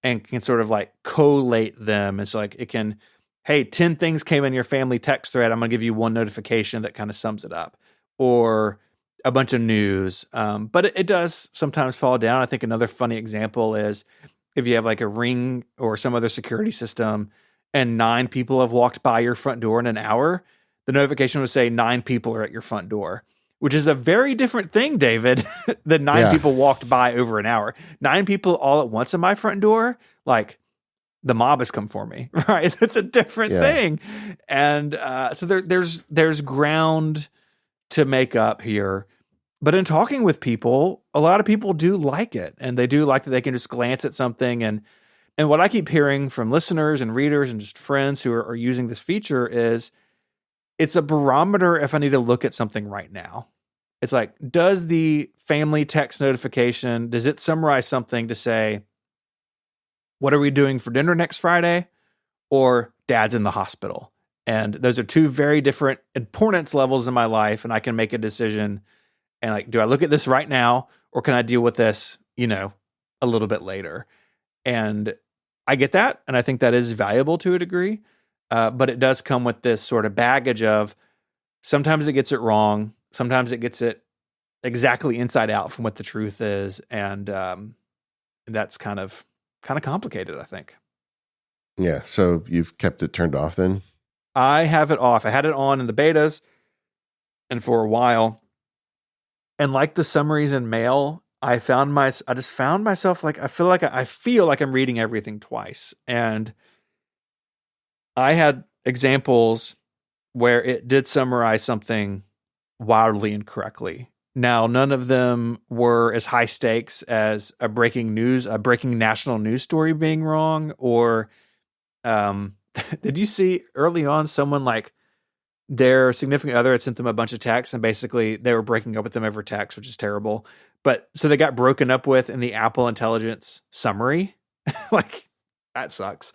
A: and can sort of like collate them. It's like it can, hey, 10 things came in your family text thread. I'm going to give you one notification that kind of sums it up, or a bunch of news. But it does sometimes fall down. I think another funny example is if you have like a Ring or some other security system and 9 people have walked by your front door in an hour, the notification would say 9 people are at your front door, which is a very different thing, David, than 9 people walked by over an hour. 9 people all at once at my front door, like the mob has come for me, right? That's a different thing. And so there's ground to make up here. But in talking with people, a lot of people do like it. And they do like that they can just glance at something. And what I keep hearing from listeners and readers and just friends who are using this feature is it's a barometer if I need to look at something right now. It's like, does the family text notification, does it summarize something to say, what are we doing for dinner next Friday? Or dad's in the hospital. And those are 2 very different importance levels in my life. And I can make a decision and like, do I look at this right now or can I deal with this, a little bit later? And I get that. And I think that is valuable to a degree. But it does come with this sort of baggage of sometimes it gets it wrong. Sometimes it gets it exactly inside out from what the truth is. And that's kind of complicated, I think.
B: Yeah. So you've kept it turned off then?
A: I have it off. I had it on in the betas and for a while. And like the summaries in Mail, I just found myself like, I feel like I'm reading everything twice. And I had examples where it did summarize something wildly incorrectly. Now, none of them were as high stakes as a breaking national news story being wrong, or did you see early on someone like their significant other had sent them a bunch of texts and basically they were breaking up with them over text, which is terrible. But so they got broken up with in the Apple Intelligence summary. Like that sucks.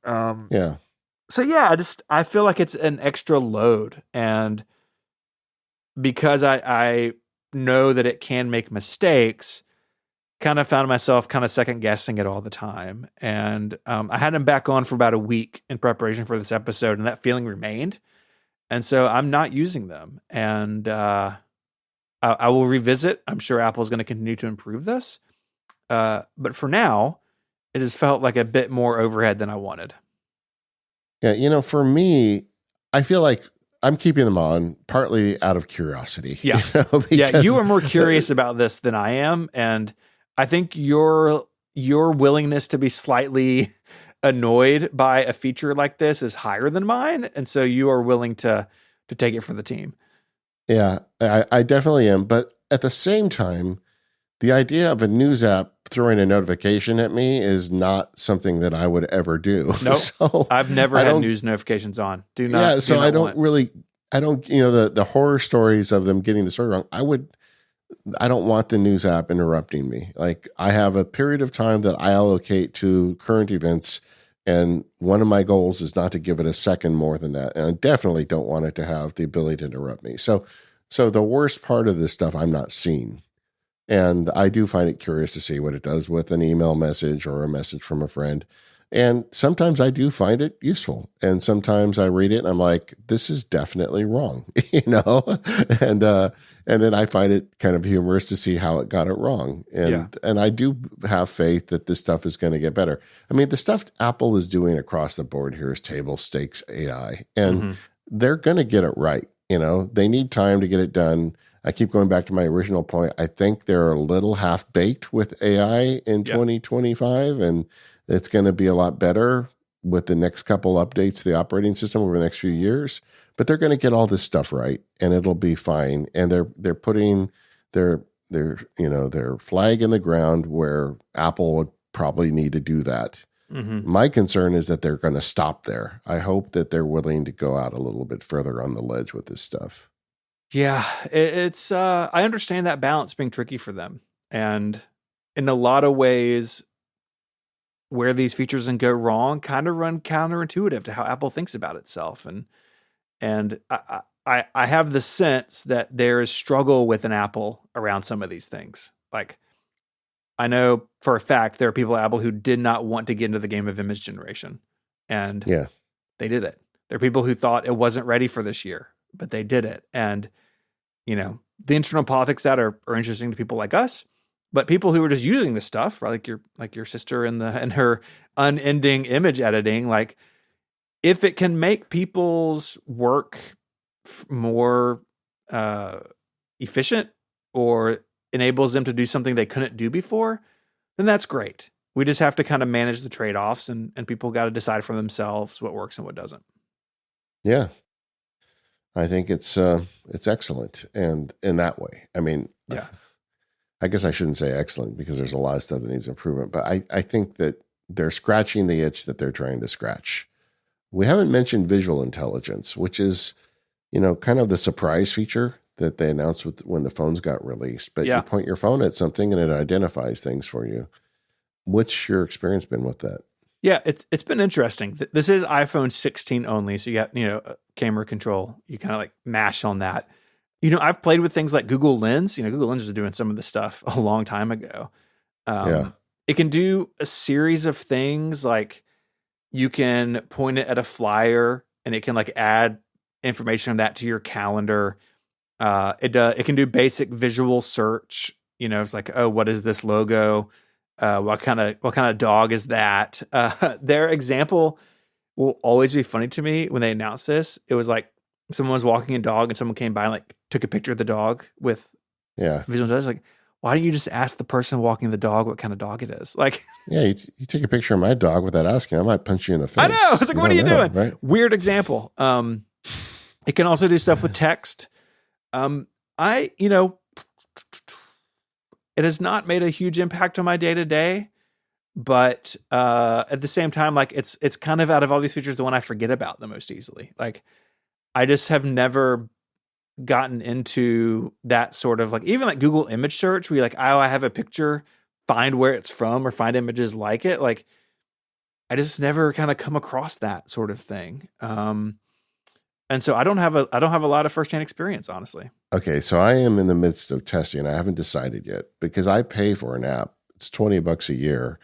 B: Yeah.
A: So yeah, I feel like it's an extra load, and because I know that it can make mistakes, kind of found myself kind of second guessing it all the time. And I had them back on for about a week in preparation for this episode, and that feeling remained. And so I'm not using them, and I will revisit. I'm sure Apple's going to continue to improve this, but for now, it has felt like a bit more overhead than I wanted.
B: Yeah, for me, I feel like I'm keeping them on partly out of curiosity.
A: Yeah. You are more curious about this than I am. And I think your willingness to be slightly annoyed by a feature like this is higher than mine. And so you are willing to take it for the team.
B: Yeah, I definitely am. But at the same time, the idea of a news app throwing a notification at me is not something that I would ever do.
A: Nope.
B: So
A: I've never had news notifications on. Do not.
B: Yeah, so I don't, the horror stories of them getting the story wrong. I don't want the news app interrupting me. Like, I have a period of time that I allocate to current events, and one of my goals is not to give it a second more than that. And I definitely don't want it to have the ability to interrupt me. So the worst part of this stuff I'm not seeing. And I do find it curious to see what it does with an email message or a message from a friend. And sometimes I do find it useful. And sometimes I read it and I'm like, this is definitely wrong, and then I find it kind of humorous to see how it got it wrong. And I do have faith that this stuff is going to get better. I mean, the stuff Apple is doing across the board here is table stakes AI, and they're going to get it right. They need time to get it done. I keep going back to my original point. I think they're a little half baked with AI in 2025, and it's going to be a lot better with the next couple updates to the operating system over the next few years. But they're going to get all this stuff right, and it'll be fine. And they're their flag in the ground where Apple would probably need to do that.
A: Mm-hmm.
B: My concern is that they're going to stop there. I hope that they're willing to go out a little bit further on the ledge with this stuff.
A: Yeah, it's I understand that balance being tricky for them. And in a lot of ways, where these features can go wrong kind of run counterintuitive to how Apple thinks about itself. And I have the sense that there is struggle within Apple around some of these things. Like, I know for a fact there are people at Apple who did not want to get into the game of image generation, and
B: Yeah.
A: they did it. There are people who thought it wasn't ready for this year, but they did it. And, the internal politics that are interesting to people like us, but people who are just using this stuff, right? Like your sister and her unending image editing, like, if it can make people's work more efficient or enables them to do something they couldn't do before, then that's great. We just have to kind of manage the trade-offs, and people got to decide for themselves what works and what doesn't.
B: Yeah. I think it's excellent. And in that way, I mean,
A: Yeah.
B: I guess I shouldn't say excellent because there's a lot of stuff that needs improvement, but I think that they're scratching the itch that they're trying to scratch. We haven't mentioned visual intelligence, which is, kind of the surprise feature that they announced when the phones got released. But
A: Yeah.
B: you point your phone at something and it identifies things for you. What's your experience been with that?
A: Yeah, it's been interesting. This is iPhone 16 only, so you got camera control. You kind of like mash on that. I've played with things like Google Lens. Google Lens was doing some of this stuff a long time ago.
B: Yeah.
A: It can do a series of things, like you can point it at a flyer and it can like add information of that to your calendar. It can do basic visual search. It's like, oh, what is this logo? What kind of dog is that? Their example will always be funny to me when they announce this. It was like someone was walking a dog and someone came by and like took a picture of the dog with visual intelligence. Like, why don't you just ask the person walking the dog what kind of dog it is? Like,
B: yeah, you take a picture of my dog without asking, I might punch you in the face.
A: I know. It's like, what are you doing?
B: Right?
A: Weird example. It can also do stuff with text. It has not made a huge impact on my day to day, but at the same time, like it's kind of out of all these features, the one I forget about the most easily. Like, I just have never gotten into that sort of like, even like Google image search, where you're like, oh, I have a picture, find where it's from or find images like it. Like, I just never kind of come across that sort of thing. And so I don't have a lot of firsthand experience, honestly.
B: Okay, so I am in the midst of testing. I haven't decided yet because I pay for an app. It's $20 a year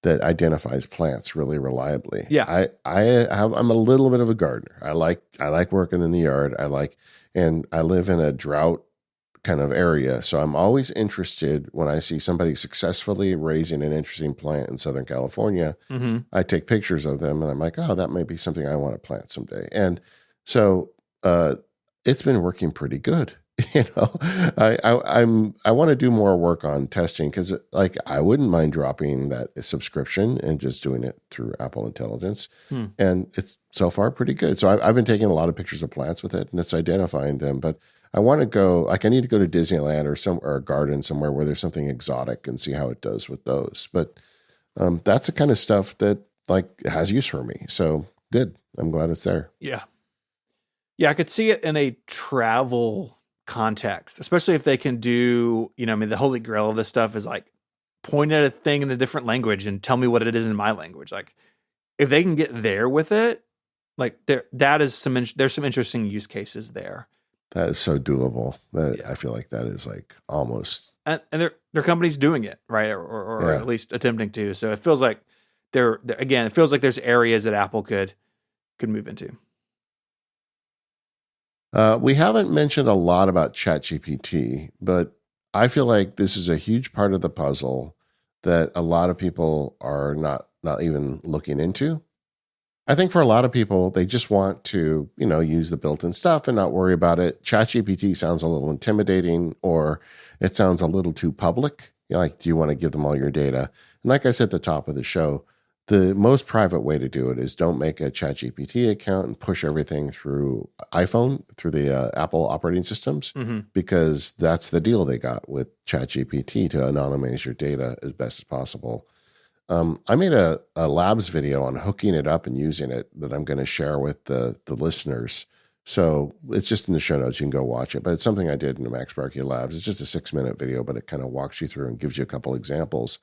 B: that identifies plants really reliably.
A: Yeah.
B: I'm a little bit of a gardener. I like working in the yard. And I live in a drought kind of area. So I'm always interested when I see somebody successfully raising an interesting plant in Southern California.
A: Mm-hmm.
B: I take pictures of them and I'm like, oh, that might be something I want to plant someday. And so it's been working pretty good. I want to do more work on testing because like I wouldn't mind dropping that subscription and just doing it through Apple Intelligence. And it's so far pretty good. So I've been taking a lot of pictures of plants with it and it's identifying them. But I want to go, like I need to go to Disneyland or a garden somewhere where there's something exotic and see how it does with those. But that's the kind of stuff that like has use for me. So good. I'm glad it's there.
A: Yeah. Yeah, I could see it in a travel context, especially if they can do, the holy grail of this stuff is like point at a thing in a different language and tell me what it is in my language. Like, if they can get there with it, like there's some interesting use cases there.
B: That is so doable. I feel like that is like almost,
A: and their company's doing it right, or at least attempting to. So it feels like it feels like there's areas that Apple could move into.
B: We haven't mentioned a lot about ChatGPT, but I feel like this is a huge part of the puzzle that a lot of people are not even looking into. I think for a lot of people, they just want to, use the built-in stuff and not worry about it. ChatGPT sounds a little intimidating, or it sounds a little too public. Like, do you want to give them all your data? And like I said at the top of the show, The most private way to do it is don't make a ChatGPT account and push everything through iPhone, through the Apple operating systems, because that's the deal they got with ChatGPT to anonymize your data as best as possible. I made a labs video on hooking it up and using it that I'm going to share with the listeners. So it's just in the show notes. You can go watch it. But it's something I did in the MaxBarkey Labs. It's just a 6-minute video, but it kind of walks you through and gives you a couple examples.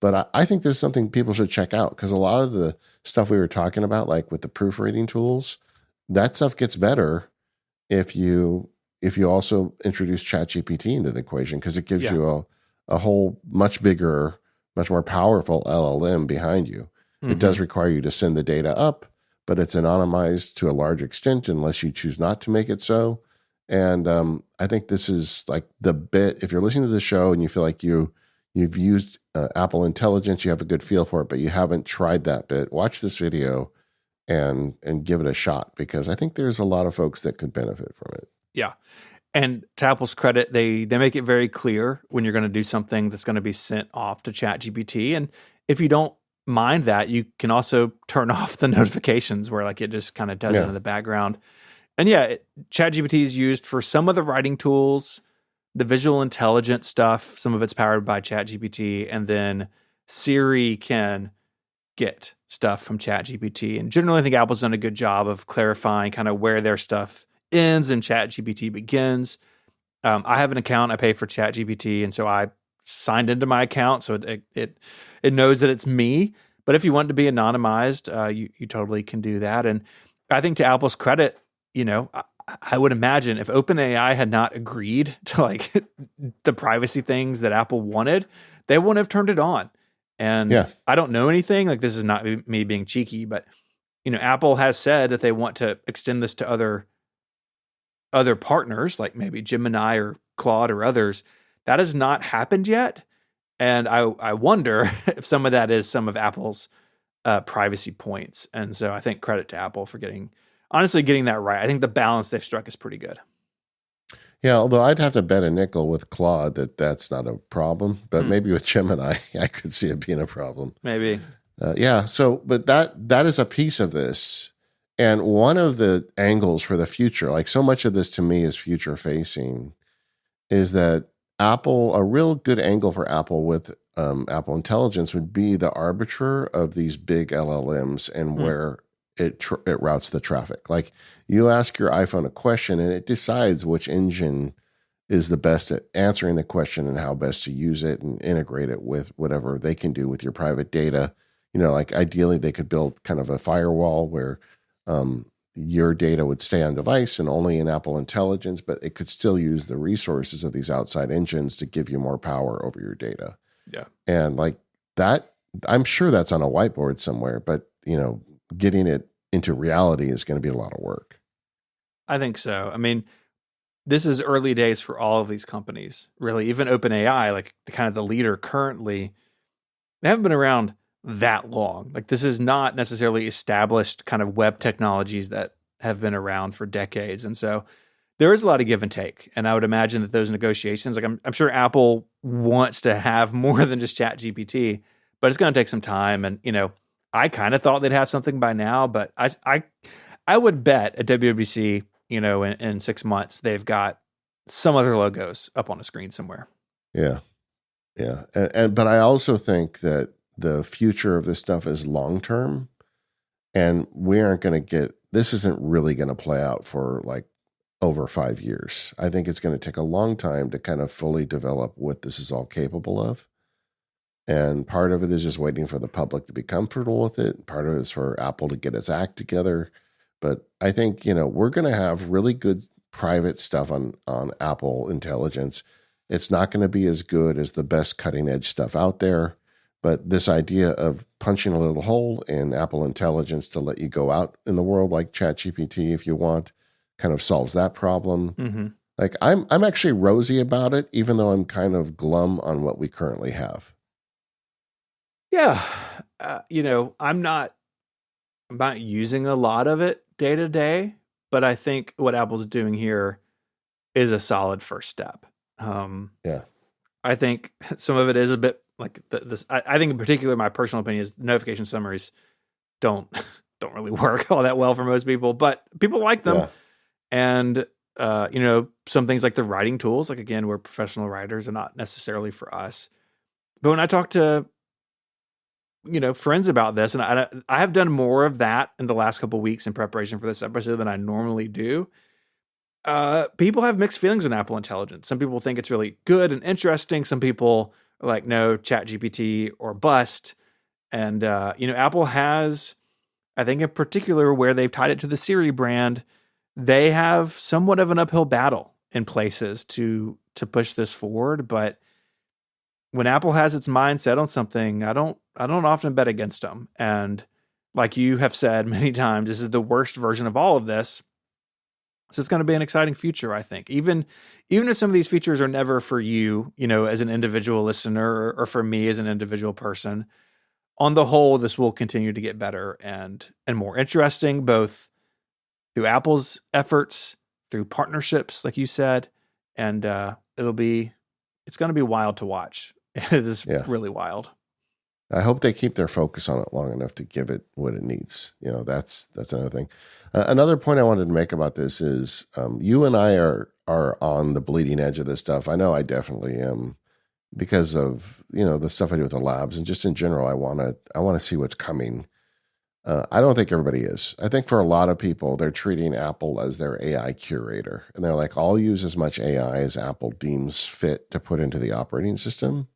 B: But I think this is something people should check out, because a lot of the stuff we were talking about, like with the proofreading tools, that stuff gets better if you also introduce ChatGPT into the equation, because it gives you a whole much bigger, much more powerful LLM behind you. It does require you to send the data up, but it's anonymized to a large extent unless you choose not to make it so. And I think this is like the bit, if you're listening to the show and you feel like you've used Apple Intelligence, you have a good feel for it, but you haven't tried that bit, watch this video and give it a shot, because I think there's a lot of folks that could benefit from it.
A: Yeah. And to Apple's credit, they make it very clear when you're going to do something that's going to be sent off to ChatGPT. And if you don't mind that, you can also turn off the notifications where like it just kind of does it in the background. And ChatGPT is used for some of the writing tools, the visual intelligence stuff. Some of it's powered by ChatGPT, and then Siri can get stuff from ChatGPT. And generally, I think Apple's done a good job of clarifying kind of where their stuff ends and ChatGPT begins. I have an account. I pay for ChatGPT, and so I signed into my account, so it knows that it's me. But if you want to be anonymized, you totally can do that. And I think to Apple's credit, I would imagine if OpenAI had not agreed to like the privacy things that Apple wanted, they wouldn't have turned it on. And I don't know anything, like this is not me being cheeky, but Apple has said that they want to extend this to other partners, like maybe Gemini or Claude or others. That has not happened yet. And I wonder if some of that is some of Apple's privacy points. And so I think credit to Apple for getting that right. I think the balance they've struck is pretty good.
B: Yeah, although I'd have to bet a nickel with Claude that's not a problem, but maybe with Gemini, I could see it being a problem.
A: Maybe.
B: But that is a piece of this. And one of the angles for the future, like so much of this to me is future facing, is that a real good angle for Apple with Apple Intelligence would be the arbiter of these big LLMs and where it routes the traffic. Like you ask your iPhone a question and it decides which engine is the best at answering the question and how best to use it and integrate it with whatever they can do with your private data. Like ideally they could build kind of a firewall where your data would stay on device and only in Apple Intelligence, but it could still use the resources of these outside engines to give you more power over your data.
A: Yeah.
B: And like that, I'm sure that's on a whiteboard somewhere, but getting it into reality is going to be a lot of work.
A: I think so. I mean, this is early days for all of these companies, really. Even OpenAI, like the leader currently, they haven't been around that long. Like this is not necessarily established kind of web technologies that have been around for decades. And so there is a lot of give and take. And I would imagine that those negotiations, like I'm sure Apple wants to have more than just ChatGPT, but it's going to take some time. And, I kind of thought they'd have something by now, but I would bet at WWDC, in 6 months, they've got some other logos up on a screen somewhere.
B: Yeah. Yeah. But I also think that the future of this stuff is long-term, and this isn't really going to play out for like over 5 years. I think it's going to take a long time to kind of fully develop what this is all capable of. And part of it is just waiting for the public to be comfortable with it. Part of it is for Apple to get its act together. But I think, we're going to have really good private stuff on Apple Intelligence. It's not going to be as good as the best cutting edge stuff out there. But this idea of punching a little hole in Apple Intelligence to let you go out in the world like ChatGPT if you want, kind of solves that problem.
A: Mm-hmm.
B: Like I'm actually rosy about it, even though I'm kind of glum on what we currently have.
A: Yeah. I'm not using a lot of it day to day, but I think what Apple's doing here is a solid first step. I think some of it is a bit Like this, I think in particular, my personal opinion is notification summaries don't don't really work all that well for most people, but people like them.
B: Yeah.
A: And some things like the writing tools, like again, we're professional writers and not necessarily for us. But when I talk to friends about this, and I have done more of that in the last couple of weeks in preparation for this episode than I normally do. People have mixed feelings on Apple Intelligence. Some people think it's really good and interesting. Some people are like, no, ChatGPT or bust. And Apple has, I think in particular, where they've tied it to the Siri brand, they have somewhat of an uphill battle in places to push this forward. But when Apple has its mind set on something, I don't often bet against them. And like you have said many times, this is the worst version of all of this. So it's going to be an exciting future, I think. Even if some of these features are never for you, as an individual listener, or for me as an individual person, on the whole, this will continue to get better and more interesting, both through Apple's efforts, through partnerships, like you said, and it's going to be wild to watch. It is really wild.
B: I hope they keep their focus on it long enough to give it what it needs. That's another thing. Another point I wanted to make about this is you and I are on the bleeding edge of this stuff. I know I definitely am because of the stuff I do with the labs, and just in general, I want to see what's coming. I don't think everybody is. I think for a lot of people, they're treating Apple as their AI curator, and they're like, I'll use as much AI as Apple deems fit to put into the operating system.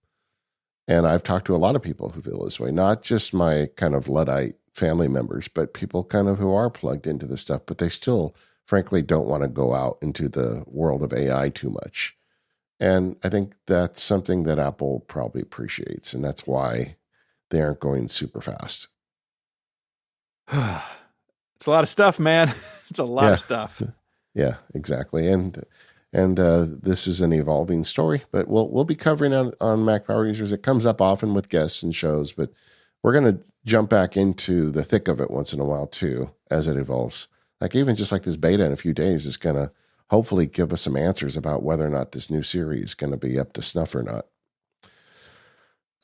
B: And I've talked to a lot of people who feel this way, not just my kind of Luddite family members, but people kind of who are plugged into this stuff, but they still, frankly, don't want to go out into the world of AI too much. And I think that's something that Apple probably appreciates, and that's why they aren't going super fast.
A: It's a lot of stuff, man. It's a lot of stuff.
B: Yeah, exactly. And this is an evolving story, but we'll be covering on Mac Power Users. It comes up often with guests and shows, but we're going to jump back into the thick of it once in a while too, as it evolves. Like even just like this beta in a few days is going to hopefully give us some answers about whether or not this new series is going to be up to snuff or not.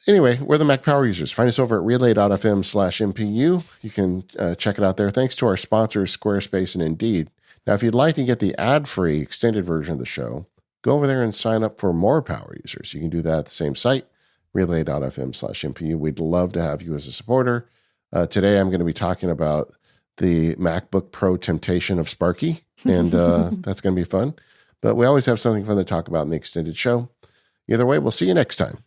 B: Anyway, we're the Mac Power Users. Find us over at relay.fm/MPU. You can check it out there. Thanks to our sponsors, Squarespace and Indeed. Now, if you'd like to get the ad-free extended version of the show, go over there and sign up for more Power Users. You can do that at the same site, relay.fm/MPU. We'd love to have you as a supporter. Today, I'm going to be talking about the MacBook Pro temptation of Sparky, and that's going to be fun. But we always have something fun to talk about in the extended show. Either way, we'll see you next time.